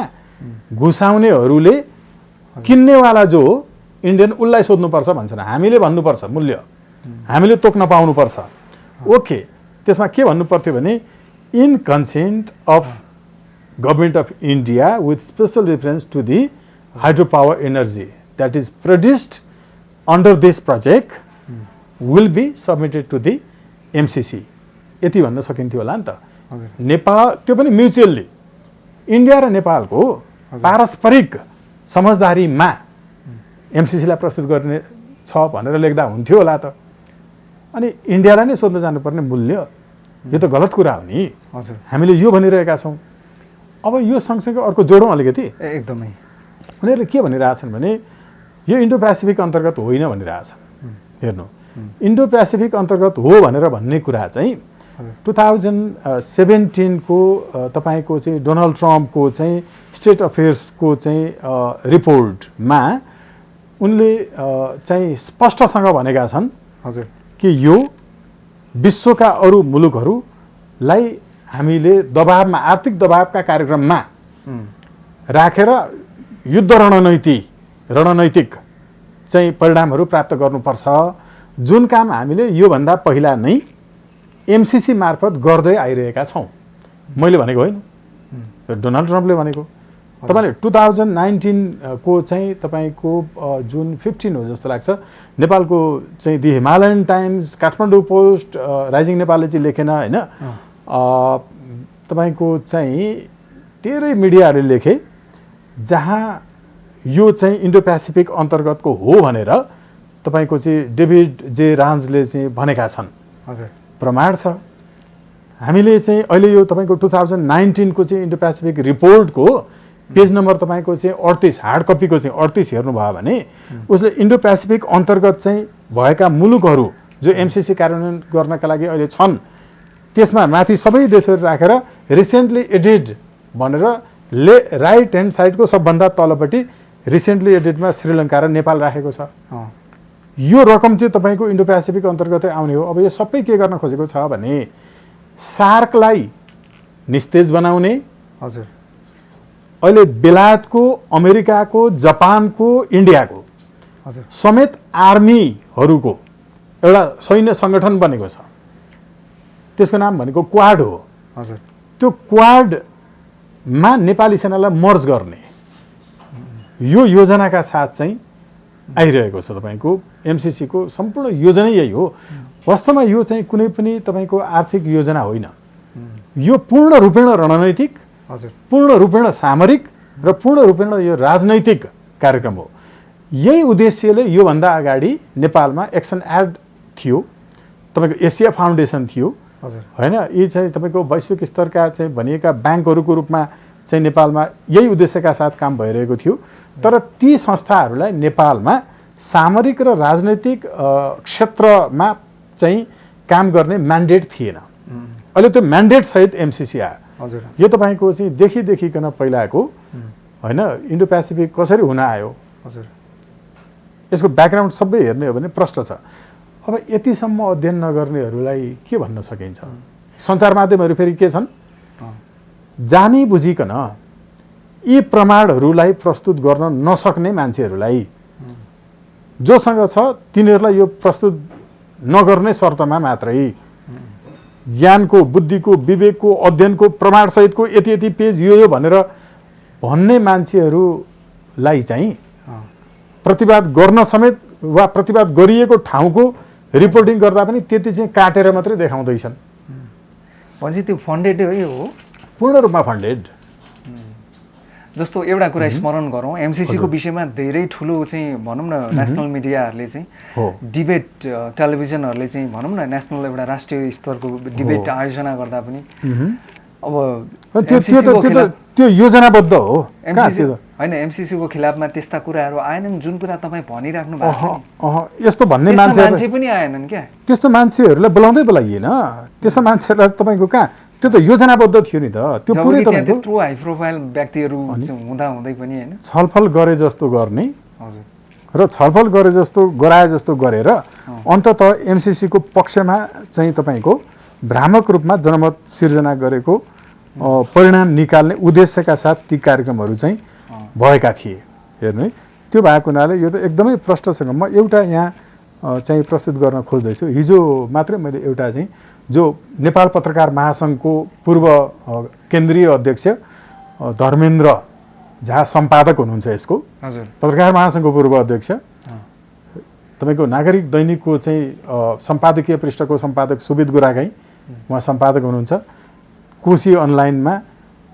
घुसाउनेहरूले किन्नेवाला जो हो इन्डियन उसलाई सोध्नुपर्छ भन्छन्। हामीले भन्नुपर्छ मूल्य, हामीले तोक्न पाउनुपर्छ। ओके, त्यसमा के भन्नु पर्थ्यो भने in consent of Government of India with special reference to the hydropower energy that is produced under this project will be submitted to the MCC. यति भन्न सकिन्थ्यो होला नि त। नेपाल त्यो पनि म्युचुअल्ली इन्डिया र नेपालको पारस्परिक समझदारीमा एमसिसीलाई प्रस्तुत गर्ने छ भनेर लेख्दा हुन्थ्यो होला त। अनि इन्डियालाई नै सोध्न जानुपर्ने मूल्य, यो त गलत कुरा हो नि। हामीले यो भनिरहेका छौँ। अब यो सँगसँगै अर्को जोडौँ अलिकति। एकदमै उनीहरूले के भनिरहेछन् भने यो इन्डो पेसिफिक अन्तर्गत होइन भनिरहेछन्। हेर्नु, इन्डो पेसिफिक अन्तर्गत हो भनेर भन्ने कुरा चाहिँ 2017 को तपाईको चाहिँ डोनाल्ड ट्रम्पको चाहिँ स्टेट अफेयर्सको चाहिँ रिपोर्टमा उनले चाहिँ स्पष्टसँग भनेका छन् हजुर कि यो विश्वका अरू मुलुकहरूलाई हामीले दबावमा आर्थिक दबावका कार्यक्रममा राखेर युद्ध रणनैतिक चाहिँ परिणामहरू प्राप्त गर्नुपर्छ, जुन काम हामीले योभन्दा पहिला नै एमसिसी मार्फत गर्दै आइरहेका छौँ। मैले भनेको होइन, डोनाल्ड ट्रम्पले भनेको। तपाईँले 2019 को चाहिँ तपाईँको जुन 15 हो जस्तो लाग्छ, नेपालको चाहिँ the Himalayan Times, Kathmandu Post, Rising नेपालले चाहिँ लेखेन होइन, तपाईँको चाहिँ धेरै मिडियाहरूले लेखे, जहाँ यो चाहिँ इन्डो पेसिफिक अन्तर्गतको हो भनेर तपाईँको चाहिँ डेभिड जे रान्जले चाहिँ भनेका छन्। हजुर प्रमाण छ। हामीले चाहिँ अहिले यो तपाईँको 2019 को चाहिँ इन्डो पेसिफिक रिपोर्टको पेज नम्बर तपाईँको चाहिँ 38, हार्ड कपीको चाहिँ 38 हेर्नुभयो भने उसले इन्डो पेसिफिक अन्तर्गत चाहिँ भएका मुलुकहरू जो एमसिसी कार्यान्वयन गर्नका लागि अहिले छन्, त्यसमा माथि सबै देशहरू राखेर रिसेन्टली एडेड भनेर राइट ह्यान्ड साइडको सबभन्दा तलपट्टि रिसेन्टली एडेडमा श्रीलङ्का र नेपाल राखेको छ। यो रकम चाहिँ तपाईँको इन्डो पेसिफिक अन्तर्गतै आउने हो। अब यो सबै के गर्न खोजेको छ भने सार्कलाई निस्तेज बनाउने, हजुर अहिले बेलायतको, अमेरिकाको, जापानको, इन्डियाको हजुर समेत आर्मीहरूको एउटा सैन्य सङ्गठन बनेको छ। त्यसको नाम भनेको क्वाड हो। हजुर त्यो क्वाडमा नेपाली सेनालाई मर्ज गर्ने यो योजनाका साथ चाहिँ आइरहेको छ। तपाईँको एमसिसीको सम्पूर्ण योजना यही हो। वास्तवमा यो चाहिँ कुनै पनि तपाईँको आर्थिक योजना होइन, यो पूर्ण रूपेण रणनैतिक, हजुर पूर्ण रूपेण सामरिक र पूर्ण रूपेण यो राजनैतिक कार्यक्रम हो। यही उद्देश्यले योभन्दा अगाडि नेपालमा एक्सन एड थियो, तपाईँको एसिया फाउन्डेसन थियो होइन, यी चाहिँ तपाईँको वैश्विक स्तरका चाहिँ भनिएका ब्याङ्कहरूको रूपमा चाहिँ नेपालमा यही उद्देश्यका साथ काम भइरहेको थियो। तर ती संस्थाहरूलाई नेपालमा सामरिक र राजनैतिक क्षेत्रमा चाहिँ काम गर्ने म्यान्डेट थिएन। अहिले त्यो म्यान्डेट सहित एमसिसी आयो। हजुर यो तपाईँको चाहिँ देखिकन पहिलाको होइन इन्डो पेसिफिक कसरी हुन आयो, हजुर यसको ब्याकग्राउन्ड सबै हेर्ने हो भने प्रष्ट छ। अब यतिसम्म अध्ययन नगर्नेहरूलाई के भन्न सकिन्छ? सञ्चार माध्यमहरू फेरि के छन्, जानी बुझिकन यी प्रमाणहरूलाई प्रस्तुत गर्न नसक्ने मान्छेहरूलाई जोसँग छ तिनीहरूलाई यो प्रस्तुत नगर्ने शर्तमा मात्रै ज्ञानको, बुद्धिको, विवेकको, अध्ययनको, प्रमाणसहितको यति पेज यो भनेर भन्ने मान्छेहरूलाई चाहिँ प्रतिवाद गर्न समेत वा प्रतिवाद गरिएको ठाउँको रिपोर्टिङ गर्दा पनि त्यति चाहिँ काटेर मात्रै देखाउँदैछन्। भनेपछि त्यो फन्डेड हो, पूर्ण रूपमा फन्डेड। जस्तो एउटा कुरा स्मरण गरौँ, एमसिसीको विषयमा धेरै ठुलो चाहिँ भनौँ न नेसनल मिडियाहरूले चाहिँ डिबेट, टेलिभिजनहरूले चाहिँ भनौँ न नेसनल एउटा राष्ट्रिय स्तरको डिबेट आयोजना गर्दा पनि अब त्यो योजनाबद्ध हो होइन, एमसिसीको खिलाफमा त्यस्ता कुराहरू आएनन् जुन कुरा तपाईँ भनिराख्नु भएको छ। यस्तो भन्ने मान्छे पनि आएनन् क्या, त्यस्तो मान्छेहरूलाई बोलाइएन। त्यस्तो मान्छेहरूलाई तपाईँको कहाँ, त्यो त योजनाबद्ध थियो नि त। त्यो पुरै त्यत्रो हाई प्रोफाइल व्यक्तिहरू हुँदा हुँदै पनि होइन, छलफल गरे जस्तो गर्ने हजुर र छलफल गरे जस्तो गराए जस्तो गरेर अन्ततः एमसिसीको पक्षमा चाहिँ तपाईँको भ्रामक रूपमा जनमत सिर्जना गरेको परिणाम निकाल्ने उद्देश्यका साथ ती कार्यक्रमहरू चाहिँ भएका थिए। हेर्नु, त्यो भएको हुनाले यो त एकदमै प्रष्टसँग म एउटा यहाँ चाहिँ प्रस्तुत गर्न खोज्दैछु। हिजो मात्रै मैले एउटा चाहिँ जो नेपाल पत्रकार महासङ्घको पूर्व केन्द्रीय अध्यक्ष धर्मेन्द्र झा सम्पादक हुनुहुन्छ यसको, हजुर पत्रकार महासङ्घको पूर्व अध्यक्ष, तपाईँको नागरिक दैनिकको चाहिँ सम्पादकीय पृष्ठको सम्पादक सुबिद गुरागाई, उहाँ सम्पादक हुनुहुन्छ। कोशी अनलाइनमा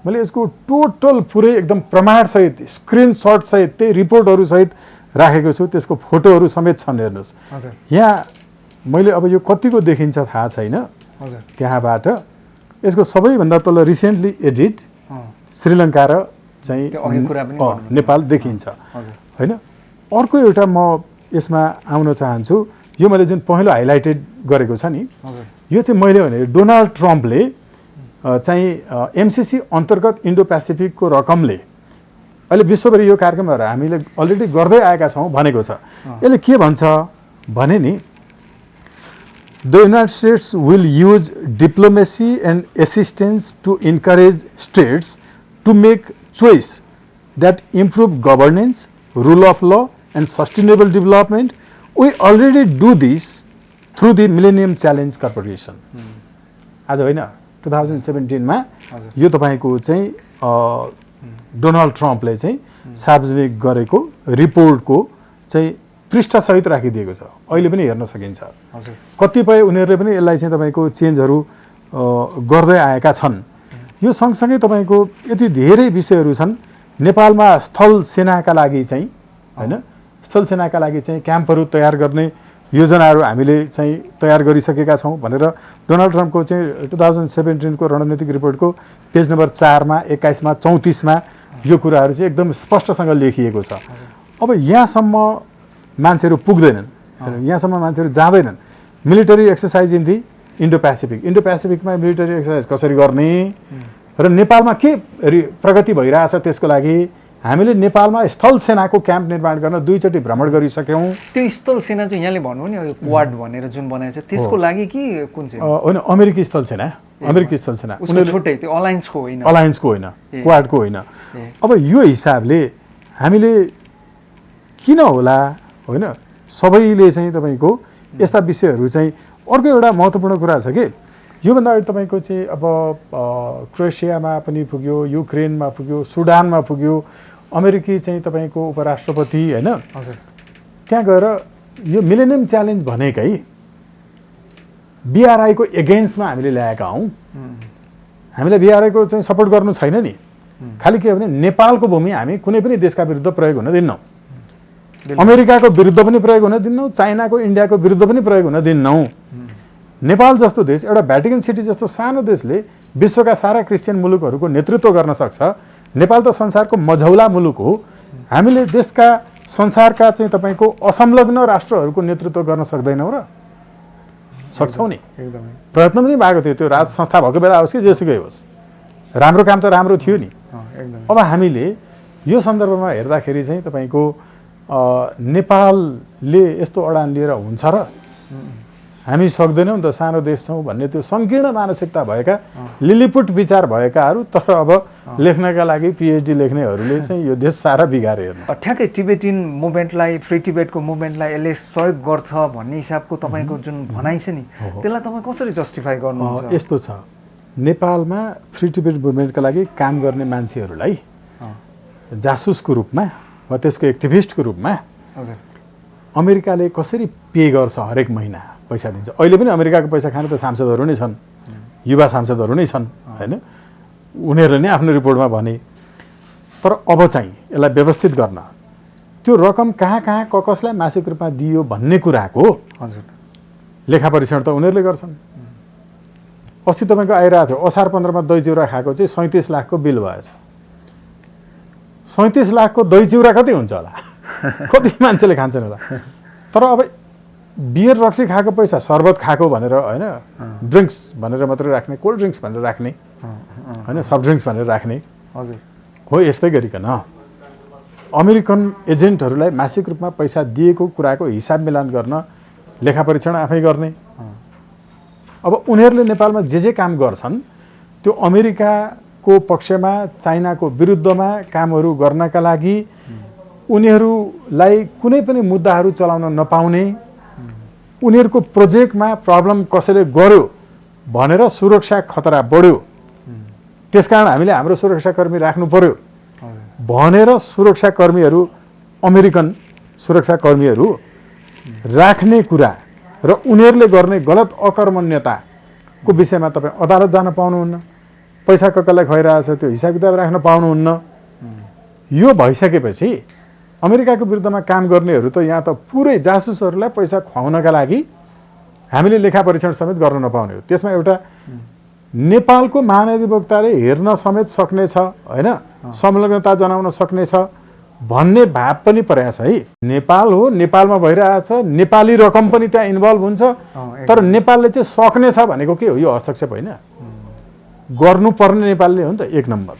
मैले यसको टोटल पुरै एकदम प्रमाणसहित, स्क्रिनसट सहित, त्यही रिपोर्टहरू सहित राखेको छु। त्यसको फोटोहरू समेत छन्, हेर्नुहोस्। यहाँ मैले अब यो कतिको देखिन्छ थाहा छैन, त्यहाँबाट यसको सबैभन्दा तल रिसेन्टली एडिट श्रीलङ्का र चाहिँ नेपाल देखिन्छ होइन। अर्को एउटा म यसमा आउन चाहन्छु, यो मैले जुन पहिलो हाइलाइटेड गरेको छ नि, हजुर यो चाहिँ मैले भने डोनाल्ड ट्रम्पले चाहिँ एमसिसी अन्तर्गत इन्डो पेसिफिकको रकमले अहिले विश्वभरि यो कार्यक्रमहरू हामीले अलरेडी गर्दै आएका छौँ भनेको छ। यसले के भन्छ भने नि, the United States will use diplomacy and assistance to encourage states to make choice that improve governance, rule of law and sustainable development. We already do this through the Millennium Challenge Corporation. आज होइन, 2017 मा यो तपाईँको चाहिँ Donald ट्रम्पले चाहिँ सार्वजनिक गरेको रिपोर्टको चाहिँ पृष्ठसहित राखिदिएको छ। अहिले पनि हेर्न सकिन्छ। हजुर कतिपय उनीहरूले पनि यसलाई चाहिँ तपाईँको चेन्जहरू गर्दै आएका छन्। यो सँगसँगै तपाईँको यति धेरै विषयहरू छन्। नेपालमा स्थल सेनाका लागि चाहिँ होइन, स्थल सेनाका लागि चाहिँ क्याम्पहरू तयार गर्ने योजनाहरू हामीले चाहिँ तयार गरिसकेका छौँ भनेर डोनाल्ड ट्रम्पको चाहिँ 2017 को रणनीतिक रिपोर्टको पेज नम्बर 4 मा 21 मा 34 मा यो कुराहरू चाहिँ एकदम स्पष्टसँग लेखिएको छ। अब यहाँसम्म मान्छेहरू पुग्दैनन्, यहाँसम्म मान्छेहरू जाँदैनन्। Military exercise in the Indo Pacific, Indo पेसिफिकमा मिलिटरी एक्सर्साइज कसरी गर्ने र नेपालमा के प्रगति भइरहेछ त्यसको लागि हामीले नेपालमा स्थल सेनाको क्याम्प निर्माण गर्न 2 चोटि भ्रमण गरिसक्यौँ। त्यो स्थल सेना चाहिँ यहाँले भन्नु नि यो क्वाड भनेर जुन बनाएको छ त्यसको लागि कि कुन चाहिँ? होइन, अमेरिकी स्थल सेना, अमेरिकी स्थल सेना उनीहरू छुट्टै, त्यो अलायन्सको होइन, अलायन्सको होइन, क्वाडको होइन। अब यो हिसाबले हामीले किन होला होइन, सबैले चाहिँ तपाईँको यस्ता विषयहरू चाहिँ अर्को एउटा महत्त्वपूर्ण कुरा छ कि योभन्दा अगाडि तपाईँको चाहिँ अब क्रोएसियामा पनि पुग्यो, युक्रेनमा पुग्यो, सुडानमा पुग्यो, अमेरिकी चाहिँ तपाईँको उपराष्ट्रपति होइन, त्यहाँ गएर यो मिलेनियम च्यालेन्ज भनेकै बिआरआईको एगेन्स्टमा हामीले ल्याएका हौँ। हामीलाई बिआरआईको चाहिँ सपोर्ट गर्नु छैन नि, खालि के भने नेपालको भूमि हामी कुनै पनि देशका विरुद्ध प्रयोग हुन दिन्नौँ, अमेरिकाको विरुद्ध पनि प्रयोग हुन दिन्नौँ, चाइनाको इन्डियाको विरुद्ध पनि प्रयोग हुन दिन्नौँ। नेपाल जस्तो देश, एउटा भ्याटिकन सिटी जस्तो सानो देशले विश्वका सारा क्रिस्चियन मुलुकहरूको नेतृत्व गर्न सक्छ। नेपाल त संसारको मझौला मुलुक हो। हामीले देशका संसारका चाहिँ तपाईँको असंलग्न राष्ट्रहरूको नेतृत्व गर्न सक्दैनौँ र? सक्छौँ नि, एकदमै प्रयत्न पनि भएको थियो। त्यो राज संस्था भएको बेला होस् कि जेसुकै होस्, राम्रो काम त राम्रो थियो नि। अब हामीले यो सन्दर्भमा हेर्दाखेरि चाहिँ तपाईँको नेपालले यस्तो अडान लिएर हुन्छ र? हामी सक्दैनौँ त, सानो देश छौँ भन्ने त्यो सङ्कीर्ण मानसिकता भएका लिलिपुट विचार भएकाहरू, तर अब लेख्नका लागि पिएचडी लेख्नेहरूले चाहिँ यो देश सारा बिगारे हेर्नु। ठ्याक्कै टिबेटियन मुभमेन्टलाई, फ्री टिबेटको मुभमेन्टलाई यसले सहयोग गर्छ भन्ने हिसाबको तपाईँको जुन भनाइ छ नि, त्यसलाई तपाईँ कसरी जस्टिफाई गर्नुहुन्छ? यस्तो छ, नेपालमा फ्री टिबेट मुभमेन्टका लागि काम गर्ने मान्छेहरूलाई जासुसको रूपमा वा त्यसको एक्टिभिस्टको रूपमा अमेरिकाले कसरी पे गर्छ, हरेक महिना पैसा दिन्छ। अहिले पनि अमेरिकाको पैसा खाने त सांसदहरू नै छन्, युवा सांसदहरू नै छन् होइन, उनीहरूले नै आफ्नो रिपोर्टमा भने। तर अब चाहिँ यसलाई व्यवस्थित गर्न त्यो रकम कहाँ कहाँ कसलाई मासिक रूपमा दियो भन्ने कुराको लेखा परीक्षण त उनीहरूले गर्छन्। अस्ति तपाईँको आइरहेको थियो, असार 15 मा दही चिउरा खाएको चाहिँ 37 लाखको बिल भएछ। 37 लाखको दही चिउरा कति हुन्छ होला? कति मान्छेले खान्छन् होला? तर अब बियर रक्सी खाएको पैसा शरबत खाएको भनेर होइन, ड्रिङ्क्स भनेर मात्रै राख्ने, कोल्ड ड्रिङ्क्स भनेर राख्ने होइन, सफ्ट ड्रिङ्क्स भनेर राख्ने हो। यस्तै गरिकन अमेरिकन एजेन्टहरूलाई मासिक रूपमा पैसा दिएको कुराको हिसाब मिलान गर्न लेखा परीक्षण आफै गर्ने। अब उनीहरूले नेपालमा जे काम गर्छन् त्यो अमेरिकाको पक्षमा, चाइनाको विरुद्धमा कामहरू गर्नका लागि उनीहरूलाई कुनै पनि मुद्दाहरू चलाउन नपाउने, उनीहरूको प्रोजेक्टमा प्रब्लम कसैले गर्यो भनेर सुरक्षा खतरा बढ्यो, त्यसकारण हामीले हाम्रो सुरक्षाकर्मी राख्नु पर्यो भनेर सुरक्षाकर्मीहरू, अमेरिकन सुरक्षाकर्मीहरू राख्ने कुरा र उनीहरूले गर्ने गलत अकर्मण्यताको विषयमा तपाईँ अदालत जान पाउनुहुन्न, पैसा कसलाई खुवाइरहेछ त्यो हिसाब किताब राख्न पाउनुहुन्न। यो भइसकेपछि अमेरिकाको विरुद्धमा काम गर्नेहरू त यहाँ त पुरै जासुसहरूलाई पैसा खुवाउनका लागि हामीले लेखा परीक्षण समेत गर्न नपाउने हो। त्यसमा एउटा नेपालको महाधिवक्ताले हेर्न समेत सक्ने छ होइन, संलग्नता जनाउन सक्ने छ भन्ने भाव पनि परेको छ है। नेपाल हो, नेपालमा भइरहेछ, नेपाली रकम पनि त्यहाँ इन्भल्भ हुन्छ, तर नेपालले चाहिँ सक्ने छ भनेको के हो? यो हस्तक्षेप होइन, गर्नुपर्ने नेपालले हो नि त एक नम्बर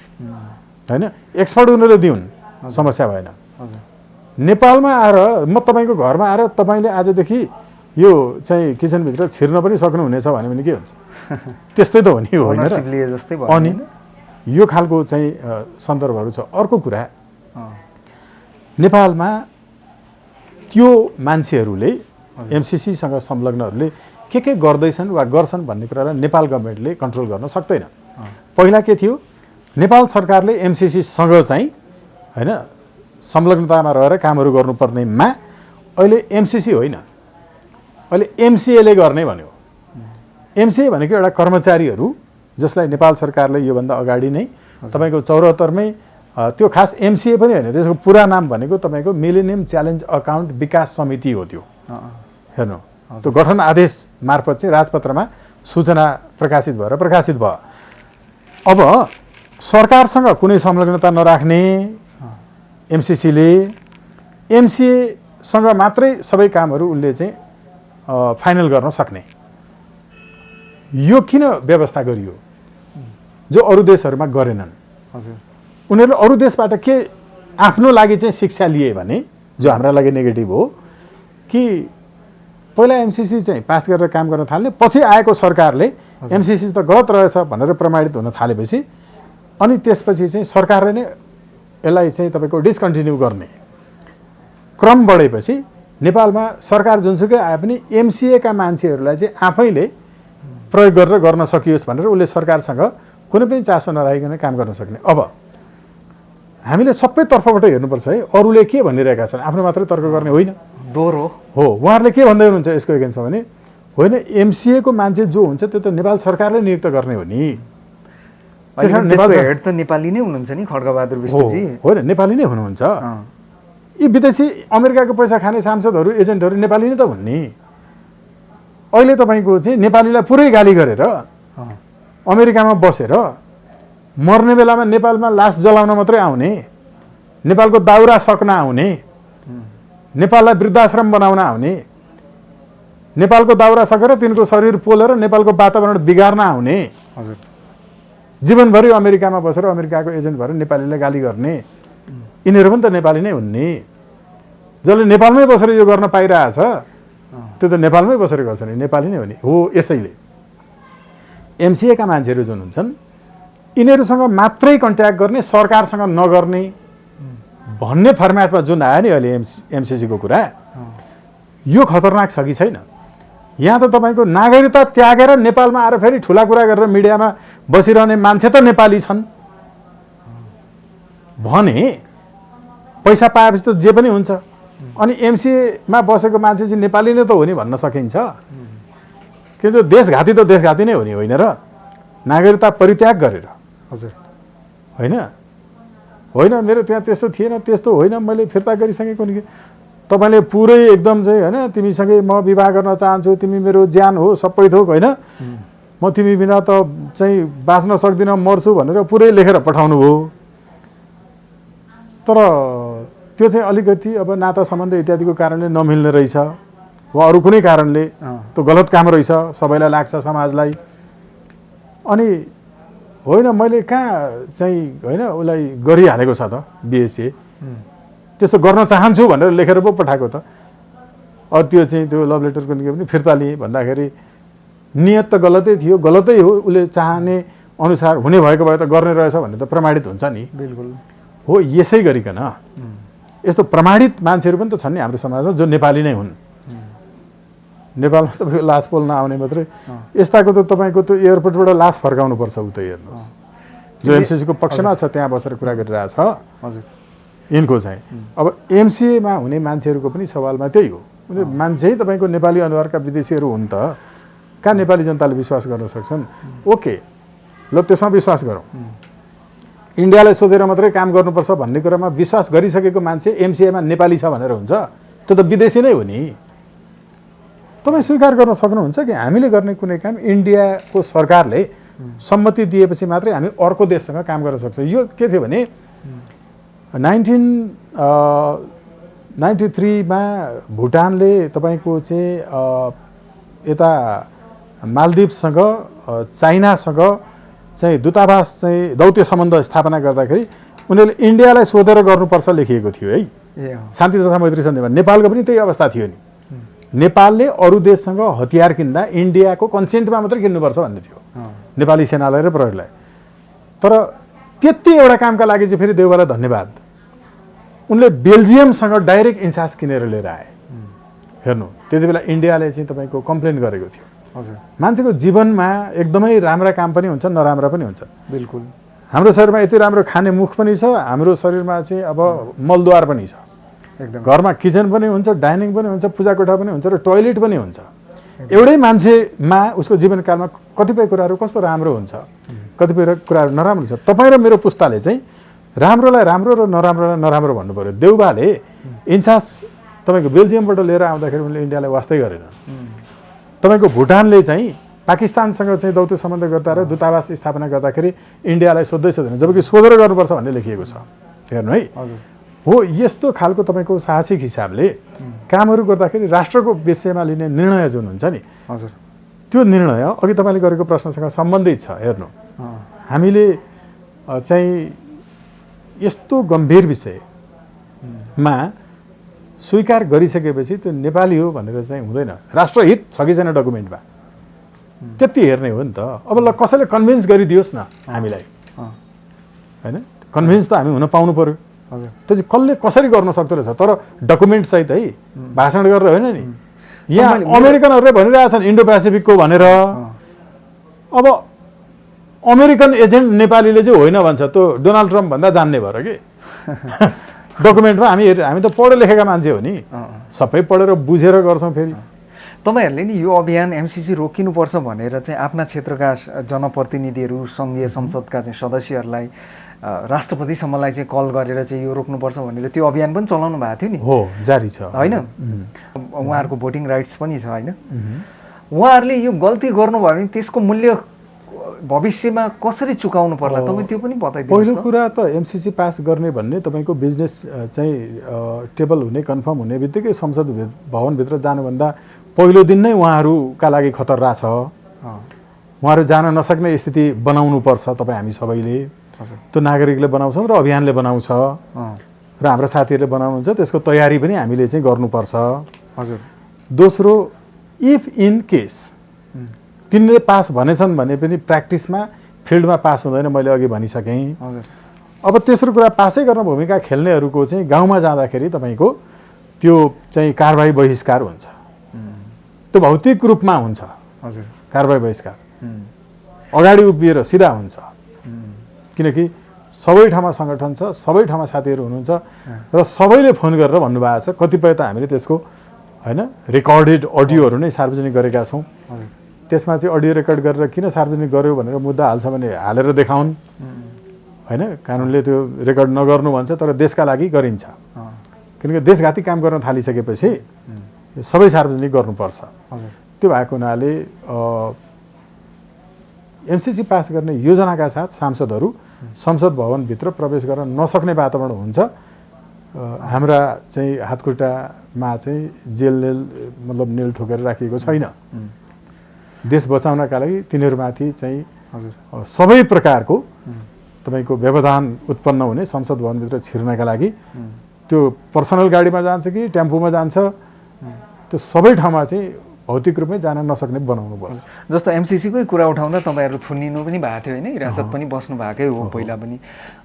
होइन। एक्सपर्ट उनीहरूले दिउन्, समस्या भएन। नेपालमा आएर म तपाईँको घरमा आएर तपाईँले आजदेखि यो चाहिँ किचनभित्र छिर्न पनि सक्नुहुनेछ भन्यो भने के हुन्छ? त्यस्तै त हो नि, होइन र? अनि यो खालको चाहिँ सन्दर्भहरू छ। अर्को कुरा, नेपालमा त्यो मान्छेहरूले एमसिसीसँग संलग्नहरूले के गर्दैछन् वा गर्छन् भन्ने कुरालाई नेपाल गभर्मेन्टले कन्ट्रोल गर्न सक्दैन। पहिला के थियो, नेपाल सरकारले एमसिसीसँग चाहिँ होइन संलग्नतामा रहेर कामहरू गर्नुपर्नेमा अहिले एमसिसी होइन, अहिले एमसिएले गर्ने भन्यो। एमसिए भनेको एउटा कर्मचारीहरू जसलाई नेपाल सरकारले योभन्दा अगाडि नै तपाईँको 74मै त्यो खास एमसिए पनि होइन, त्यसको पुरा नाम भनेको तपाईँको मिलेनियम च्यालेन्ज अकाउन्ट विकास समिति हो। त्यो हेर्नु, त्यो गठन आदेश मार्फत चाहिँ राजपत्रमा सूचना प्रकाशित भयो। अब सरकारसँग कुनै संलग्नता नराख्ने एमसिसीले एमसिएसँग मात्रै सबै कामहरू उसले चाहिँ फाइनल गर्न सक्ने, यो किन व्यवस्था गरियो जो अरू देशहरूमा गरेनन्? हजुर, उनीहरूले अरू देशबाट के आफ्नो लागि चाहिँ शिक्षा लिए भने जो हाम्रा लागि नेगेटिभ हो कि पहिला एमसिसी चाहिँ पास गरेर काम गर्न थाल्ने, पछि आएको सरकारले एमसिसी त गलत रहेछ भनेर प्रमाणित हुन थालेपछि अनि त्यसपछि चाहिँ सरकारले नै यसलाई चाहिँ तपाईँको डिस्कन्टिन्यू गर्ने क्रम बढेपछि नेपालमा सरकार जुनसुकै आए पनि एमसिएका मान्छेहरूलाई चाहिँ आफैले प्रयोग गरेर गर्न सकियोस् भनेर उसले सरकारसँग कुनै पनि चासो नराखिकन काम गर्न सक्ने। अब हामीले सबै तर्फबाट हेर्नुपर्छ है, अरूले के भनिरहेका छन्, आफ्नो मात्रै तर्क गर्ने होइन। दोहोरो हो, उहाँहरूले के भन्दै हुनुहुन्छ यसको एगेन्स्टमा भने होइन, एमसिएको मान्छे जो हुन्छ त्यो त नेपाल सरकारले नियुक्त गर्ने हो नि। हेड त नेपाली नै हुनुहुन्छ नि खड्गबहादुर विष्टजी? होइन, नेपाली नै हुनुहुन्छ। यी विदेशी अमेरिकाको पैसा खाने सांसदहरू एजेन्टहरू नेपाली नै त हुन् नि। अहिले तपाईँको चाहिँ नेपालीलाई पुरै गाली गरेर अमेरिकामा बसेर मर्ने बेलामा नेपालमा लास जलाउन मात्रै आउने, नेपालको दाउरा सक्न आउने, नेपाललाई वृद्धाश्रम बनाउन आउने, नेपालको दाउरा सकेर तिनको शरीर पोलेर नेपालको वातावरण बिगार्न आउने, हजुर, जीवनभरि अमेरिकामा बसेर अमेरिकाको एजेन्ट भएर नेपालीलाई गाली गर्ने, यिनीहरू पनि त नेपाली नै हुन् नि। जसले नेपालमै बसेर यो गर्न पाइरहेछ त्यो त नेपालमै बसेर गर्छ नि, नेपाली नै हो नि। हो, यसैले एमसिएका मान्छेहरू जुन हुन्छन् यिनीहरूसँग मात्रै कन्ट्याक्ट गर्ने, सरकारसँग नगर्ने भन्ने फर्मेटमा जुन आयो नि अहिले एमसिसीको कुरा, यो खतरनाक छ कि छैन? यहाँ त तपाईँको नागरिकता त्यागेर नेपालमा आएर फेरि ठुला कुरा गरेर मिडियामा बसिरहने मान्छे त नेपाली छन् भने पैसा पाएपछि त जे पनि हुन्छ। अनि एमसिएमा बसेको मान्छे चाहिँ नेपाली नै त हो नि भन्न सकिन्छ, किनकि देशघाती त देशघाती नै हो नि, होइन र? नागरिकता परित्याग गरेर, हजुर, होइन होइन मेरो त्यहाँ त्यस्तो थिएन, त्यस्तो होइन, मैले फिर्ता गरिसकेको नि। तपाईँले पुरै एकदम चाहिँ होइन तिमीसँगै म विवाह गर्न चाहन्छु, तिमी मेरो ज्यान हो, सबै थोक, होइन म तिमी बिना त चाहिँ बाँच्न सक्दिनँ, मर्छु भनेर पुरै लेखेर पठाउनु हो। तर त्यो चाहिँ अलिकति अब नाता सम्बन्ध इत्यादिको कारणले नमिल्ने रहेछ वा अरू कुनै कारणले त्यो गलत काम रहेछ, सबैलाई लाग्छ, समाजलाई। अनि होइन मैले कहाँ चाहिँ होइन उसलाई गरिहालेको छ त बिएसए, त्यस्तो गर्न चाहन्छु भनेर लेखेर पो पठाएको त। अब त्यो चाहिँ त्यो लभ लेटरको निकै पनि फिर्ता लिएँ भन्दाखेरि नियत त गलतै थियो, गलतै हो, उसले चाहने अनुसार हुने भएको भए त गर्ने रहेछ भन्ने त प्रमाणित हुन्छ नि। बिल्कुल हो, यसै गरिकन यस्तो प्रमाणित मान्छेहरू पनि त छन् नि हाम्रो समाजमा जो नेपाली नै हुन्। नेपालमा तपाईँको लास पोल्न आउने मात्रै, यस्ताको त तपाईँको त्यो एयरपोर्टबाट लास फर्काउनु पर्छ। उ त हेर्नुहोस्, जो एमसिसीको पक्षमा छ त्यहाँ बसेर कुरा गरिरहेछ। हजुर, यिनको चाहिँ अब एमसिएमा हुने मान्छेहरूको पनि सवालमा त्यही हो, मान्छे तपाईँको नेपाली अनुहारका विदेशीहरू हुन् त, कहाँ नेपाली जनताले विश्वास गर्न सक्छन्? ओके, ल त्यसमा विश्वास गरौँ, इन्डियालाई सोधेर मात्रै काम गर्नुपर्छ भन्ने कुरामा विश्वास गरिसकेको मान्छे एमसिएमा नेपाली छ भनेर हुन्छ? त्यो त विदेशी नै हो नि। तपाईँ स्वीकार गर्न सक्नुहुन्छ कि हामीले गर्ने कुनै काम इन्डियाको सरकारले सम्मति दिएपछि मात्रै हामी अर्को देशसँग काम गर्न सक्छौँ? यो के थियो भने 1993 मा भुटानले तपाईँको चाहिँ यता मालदिभ्ससँग चाइनासँग चाहिँ दूतावास चाहिँ दौत्य सम्बन्ध स्थापना गर्दाखेरि उनीहरूले इन्डियालाई सोधेर गर्नुपर्छ लेखिएको थियो है। शान्ति तथा मैत्री सन्धिमा नेपालको पनि त्यही अवस्था थियो नि। नेपालले अरू देशसँग हतियार किन्दा इन्डियाको कन्सेन्टमा मात्रै किन्नुपर्छ भन्ने थियो नेपाली सेनालाई र प्रहरीलाई। तर त्यति एउटा कामका लागि चाहिँ फेरि देउवालाई धन्यवाद, उनले बेल्जियमसँग डाइरेक्ट इन्चार्ज किनेर लिएर आए। हेर्नु त्यति बेला इन्डियाले चाहिँ तपाईँको कम्प्लेन गरेको थियो। हजुर, मान्छेको जीवनमा एकदमै राम्रा काम पनि हुन्छन् नराम्रा पनि हुन्छन्। बिल्कुल। हाम्रो शरीरमा यति राम्रो खाने मुख पनि छ, हाम्रो शरीरमा चाहिँ अब मलद्वार पनि छ, एकदम घरमा किचन पनि हुन्छ, डाइनिङ पनि हुन्छ, पूजा कोठा पनि हुन्छ र टोयलेट पनि हुन्छ। एउटै मान्छेमा उसको जीवनकालमा कतिपय कुराहरू कस्तो राम्रो हुन्छ, कतिपय कुराहरू नराम्रो हुन्छ। तपाईँ र मेरो पुस्ताले चाहिँ राम्रोलाई राम्रो र नराम्रोलाई नराम्रो भन्नु पर्यो। देउबाले इन्चार्ज तपाईँको बेल्जियमबाट लिएर आउँदाखेरि उनले इन्डियालाई वास्तै गरेन। तपाईँको भुटानले चाहिँ पाकिस्तानसँग चाहिँ दौत्य सम्बन्ध गर्दा र दूतावास स्थापना गर्दाखेरि इन्डियालाई सोध्दै सोध्दैन, जबकि सोधेर गर्नुपर्छ भन्ने लेखिएको छ। हेर्नु है, हो यस्तो खालको तपाईँको साहसिक हिसाबले कामहरू गर्दाखेरि राष्ट्रको विषयमा लिने निर्णय जुन हुन्छ नि, हजुर, त्यो निर्णय अघि तपाईँले गरेको प्रश्नसँग सम्बन्धित छ। हेर्नु हामीले चाहिँ यस्तो गम्भीर विषयमा स्वीकार गरिसकेपछि त्यो नेपाली हो भनेर चाहिँ हुँदैन। राष्ट्रहित छ कि छैन डकुमेन्टमा त्यति हेर्ने हो नि त। अब ल कसैले कन्भिन्स गरिदियोस् न हामीलाई, होइन? कन्भिन्स त हामी हुन पाउनु पर्यो। त्यो चाहिँ कसले कसरी गर्न सक्दो रहेछ, तर डकुमेन्ट सहित है, भाषण गरेर होइन नि। यहाँ अमेरिकनहरूले भनिरहेछन् इन्डो पेसिफिकको भनेर। अब अमेरिकन एजेन्ट नेपालीले चाहिँ होइन भन्छ, त्यो डोनाल्ड ट्रम्प भन्दा जान्ने भएर कि डकुमेन्टमा हामी त पढे लेखेका मान्छे हो नि, सबै पढेर बुझेर गर्छौँ। फेरि तपाईँहरूले नि यो अभियान एमसिसी रोकिनुपर्छ भनेर चाहिँ आफ्ना क्षेत्रका जनप्रतिनिधिहरू, सङ्घीय संसदका चाहिँ सदस्यहरूलाई, राष्ट्रपतिसम्मलाई चाहिँ कल गरेर चाहिँ यो रोक्नुपर्छ भनेर त्यो अभियान पनि चलाउनु भएको थियो नि। हो, जारी छ, होइन? उहाँहरूको भोटिङ राइट्स पनि छ, होइन? उहाँहरूले यो गल्ती गर्नुभयो भने त्यसको मूल्य भविष्यमा कसरी चुकाउनु पर्ला, तपाईँ त्यो पनि बताइदिनुहोस्। पहिलो कुरा त एमसिसी पास गर्ने भन्ने तपाईँको बिजनेस चाहिँ टेबल हुने, कन्फर्म हुने बित्तिकै संसद भवनभित्र जानुभन्दा पहिलो दिन नै उहाँहरूका लागि खतरा छ। उहाँहरू जान नसक्ने स्थिति बनाउनुपर्छ तपाईँ हामी सबैले। त्यो नागरिकले बनाउँछौँ र अभियानले बनाउँछ र हाम्रा साथीहरूले बनाउनुहुन्छ, त्यसको तयारी पनि हामीले चाहिँ गर्नुपर्छ। हजुर। दोस्रो, इफ इन केस तिनले पास भनेछन् भने पनि प्र्याक्टिसमा फिल्डमा पास हुँदैन, मैले अघि भनिसकेँ। अब तेस्रो कुरा, पासै गर्न भूमिका खेल्नेहरूको चाहिँ गाउँमा जाँदाखेरि तपाईँको त्यो चाहिँ कारबाही बहिष्कार हुन्छ, त्यो भौतिक रूपमा हुन्छ। हजुर, कारबाही बहिष्कार अगाडि उभिएर सिधा हुन्छ, किनकि सबै ठाउँमा सङ्गठन छ, सबै ठाउँमा साथीहरू हुनुहुन्छ र सबैले फोन गरेर भन्नुभएको छ। कतिपय त हामीले त्यसको होइन रेकर्डेड अडियोहरू नै सार्वजनिक गरेका छौँ। त्यसमा चाहिँ अडियो रेकर्ड गरेर किन सार्वजनिक गर्यो भनेर मुद्दा हाल्छ भने हालेर देखाउन्, होइन? कानुनले त्यो रेकर्ड नगर्नु भन्छ, तर देशका लागि गरिन्छ। किनकि देशघाती काम गर्न थालिसकेपछि सबै सार्वजनिक गर्नुपर्छ। त्यो भएको हुनाले एमसिसी पास गर्ने योजनाका साथ सांसदहरू संसद भवनभित्र प्रवेश गर्न नसक्ने वातावरण हुन्छ। हाम्रा चाहिँ हातखुट्टामा चाहिँ जेल मतलब नेल ठोकेर राखिएको छैन। देश बचाउनका लागि तिनीहरूमाथि चाहिँ सबै प्रकारको तपाईँको व्यवधान उत्पन्न हुने, संसद भवनभित्र छिर्नका लागि त्यो पर्सनल गाडीमा जान्छ कि टेम्पोमा जान्छ, त्यो सबै ठाउँमा चाहिँ भौतिक रूपमै जान नसक्ने बनाउनुपर्छ। जस्तो एमसिसीकै कुरा उठाउँदा तपाईँहरू थुनिनु पनि भएको थियो, होइन? हिरासत पनि बस्नु भएकै हो पहिला पनि।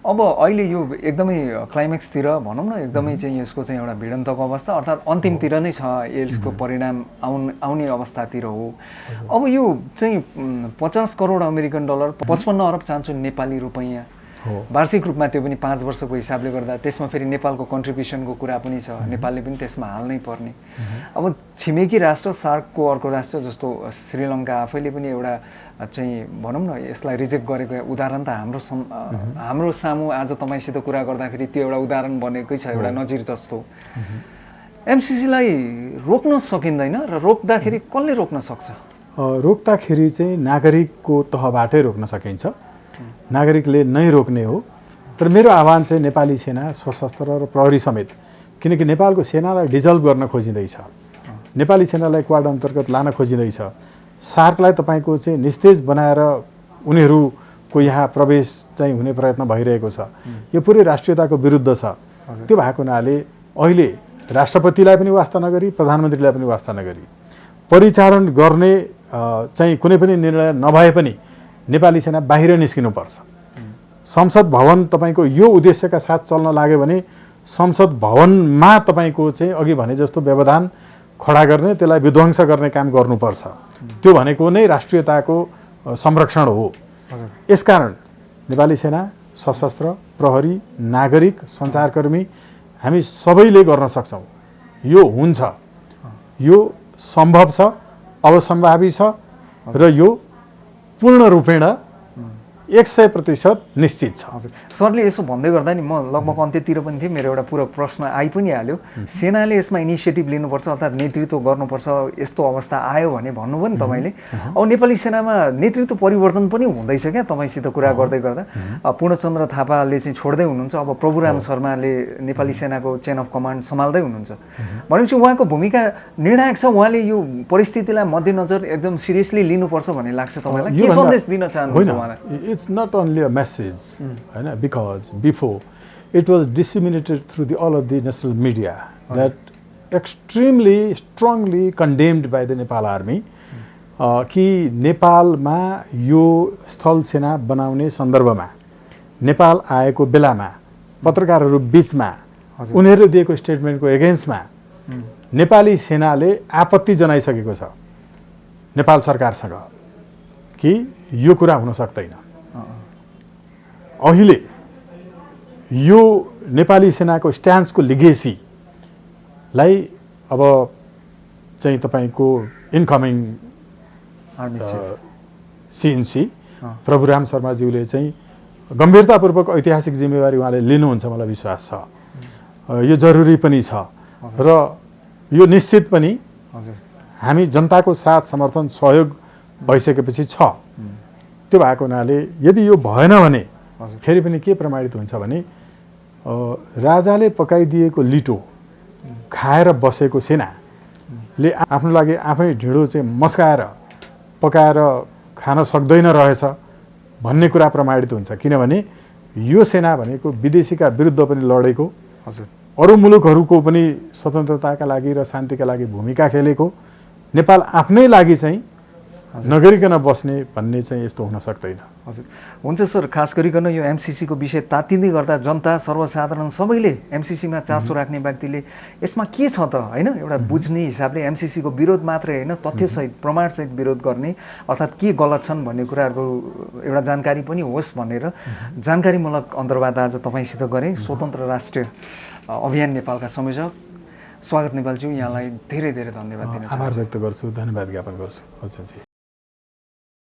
अब अहिले यो एकदमै क्लाइमेक्सतिर भनौँ न, एकदमै चाहिँ यसको चाहिँ एउटा भिडन्तको अवस्था, अर्थात् अन्तिमतिर नै छ, यसको परिणाम आउने अवस्थातिर हो। अब यो चाहिँ 50 करोड अमेरिकन डलर, 55 अरब चान्चु नेपाली रुपैयाँ वार्षिक रूपमा, त्यो पनि 5 वर्षको हिसाबले गर्दा त्यसमा फेरि नेपालको कन्ट्रिब्युसनको कुरा पनि छ, नेपालले पनि त्यसमा हाल्नै पर्ने। अब छिमेकी राष्ट्र, सार्कको अर्को राष्ट्र जस्तो श्रीलङ्का आफैले पनि एउटा चाहिँ भनौँ न यसलाई रिजेक्ट गरेको उदाहरण त हाम्रो सामु आज तपाईँसित कुरा गर्दाखेरि त्यो एउटा उदाहरण बनेकै छ, एउटा नजिर जस्तो। एमसिसीलाई रोक्न सकिँदैन र रोक्दाखेरि कसले रोक्न सक्छ? रोक्दाखेरि चाहिँ नागरिकको तहबाटै रोक्न सकिन्छ। नागरिकले नै रोक्ने हो। तर मेरो आह्वान चाहिँ नेपाली सेना, सशस्त्र र प्रहरी समेत, किनकि नेपालको सेनालाई डिजल्भ गर्न खोजिँदैछ, नेपाली सेनालाई क्वाड अन्तर्गत लान खोजिँदैछ, सार्कलाई तपाईँको चाहिँ निस्तेज बनाएर उनीहरूको यहाँ प्रवेश चाहिँ हुने प्रयत्न भइरहेको छ। यो पुरै राष्ट्रियताको विरुद्ध छ। त्यो भएको हुनाले अहिले राष्ट्रपतिलाई पनि वास्ता नगरी, प्रधानमन्त्रीलाई पनि वास्ता नगरी, परिचालन गर्ने चाहिँ कुनै पनि निर्णय नभए पनि नेपाली सेना बाहिर निस्किनुपर्छ। संसद भवन तपाईँको यो उद्देश्यका साथ चल्न लाग्यो भने संसद भवनमा तपाईँको चाहिँ अघि भने जस्तो व्यवधान खडा गर्ने, त्यसलाई विध्वंस गर्ने काम गर्नुपर्छ। त्यो भनेको नै राष्ट्रियताको संरक्षण हो। यसकारण नेपाली सेना, सशस्त्र, प्रहरी, नागरिक, सञ्चारकर्मी हामी सबैले गर्न सक्छौँ। यो हुन्छ, यो सम्भव छ, अवसम्भावी छ र यो पूर्ण रूपेण 100% निश्चित छ। हजुर, सरले यसो भन्दै गर्दा नि म लगभग अन्त्यतिर पनि थिएँ, मेरो एउटा पुरो प्रश्न आइ पनि हाल्यो। सेनाले यसमा इनिसिएटिभ लिनुपर्छ अर्थात् नेतृत्व गर्नुपर्छ, यस्तो अवस्था आयो भने भन्नुभयो नि तपाईँले। अब नेपाली सेनामा नेतृत्व परिवर्तन पनि हुँदैछ क्या तपाईँसित कुरा गर्दै गर्दा। पूर्णचन्द्र थापाले चाहिँ छोड्दै हुनुहुन्छ, अब प्रभुराम शर्माले नेपाली सेनाको चेन अफ कमान्ड सम्हाल्दै हुनुहुन्छ। भनेपछि उहाँको भूमिका निर्णायक छ। उहाँले यो परिस्थितिलाई मध्यनजर एकदम सिरियसली लिनुपर्छ भन्ने लाग्छ तपाईँलाई? के सन्देश दिन चाहनुहुन्छ उहाँलाई? It's not only a message, because before it was disseminated through all of the national media that extremely strongly condemned by the Nepal army कि नेपालमा यो स्थल सेना बनाउने सन्दर्भमा नेपाल आएको बेलामा पत्रकारहरू बीचमा उनीहरूले दिएको स्टेटमेन्टको एगेन्स्टमा नेपाली सेनाले आपत्ति जनाइसकेको छ नेपाल सरकारसँग कि यो कुरा हुन सक्दैन। अहिले यो नेपाली सेनाको स्ट्यान्सको लिगेसीलाई अब चाहिँ तपाईको इनकमिङ सिएनसी प्रभुराम शर्माज्यूले चाहिँ गम्भीरतापूर्वक ऐतिहासिक जिम्मेवारी उहाँले लिनुहुन्छ, मलाई विश्वास छ। यो जरुरी पनि छ र यो निश्चित पनि हामी जनताको साथ समर्थन सहयोग भइसकेपछि छ। त्यो भएको हुनाले यदि यो भएन भने फेरि पनि के प्रमाणित हुन्छ भने राजाले पकाइदिएको लिटो खाएर बसेको सेनाले आफ्नो लागि आफै ढिँडो चाहिँ मस्काएर पकाएर खान सक्दैन रहेछ भन्ने कुरा प्रमाणित हुन्छ। किनभने यो सेना भनेको विदेशीका विरुद्ध पनि लडेको, अरू मुलुकहरूको पनि स्वतन्त्रताका लागि र शान्तिका लागि भूमिका खेलेको, नेपाल आफ्नै लागि चाहिँ नगरिकन बस्ने भन्ने चाहिँ यस्तो हुन सक्दैन। हजुर, हुन्छ सर। खास गरिकन यो एमसीसीको विषय तातिँदै गर्दा जनता सर्वसाधारण सबैले एमसीसीमा चासो राख्ने व्यक्तिले यसमा के छ त हैन, एउटा बुझ्ने हिसाबले एमसीसीको विरोध मात्रै हैन, तथ्यसहित प्रमाणसहित विरोध गर्ने, अर्थात् के गलत छन् भन्ने कुराहरूको एउटा जानकारी पनि होस् भनेर जानकारीमूलक अन्तर्वार्ता आज तपाईसित गरे। स्वतन्त्र राष्ट्रिय अभियान नेपालका संयोजक स्वागत नेपालज्यू, यहाँलाई धेरै धेरै धन्यवाद दिन चाहन्छु। आभार व्यक्त गर्छु, धन्यवाद ज्ञापन गर्छु। हजुर जी।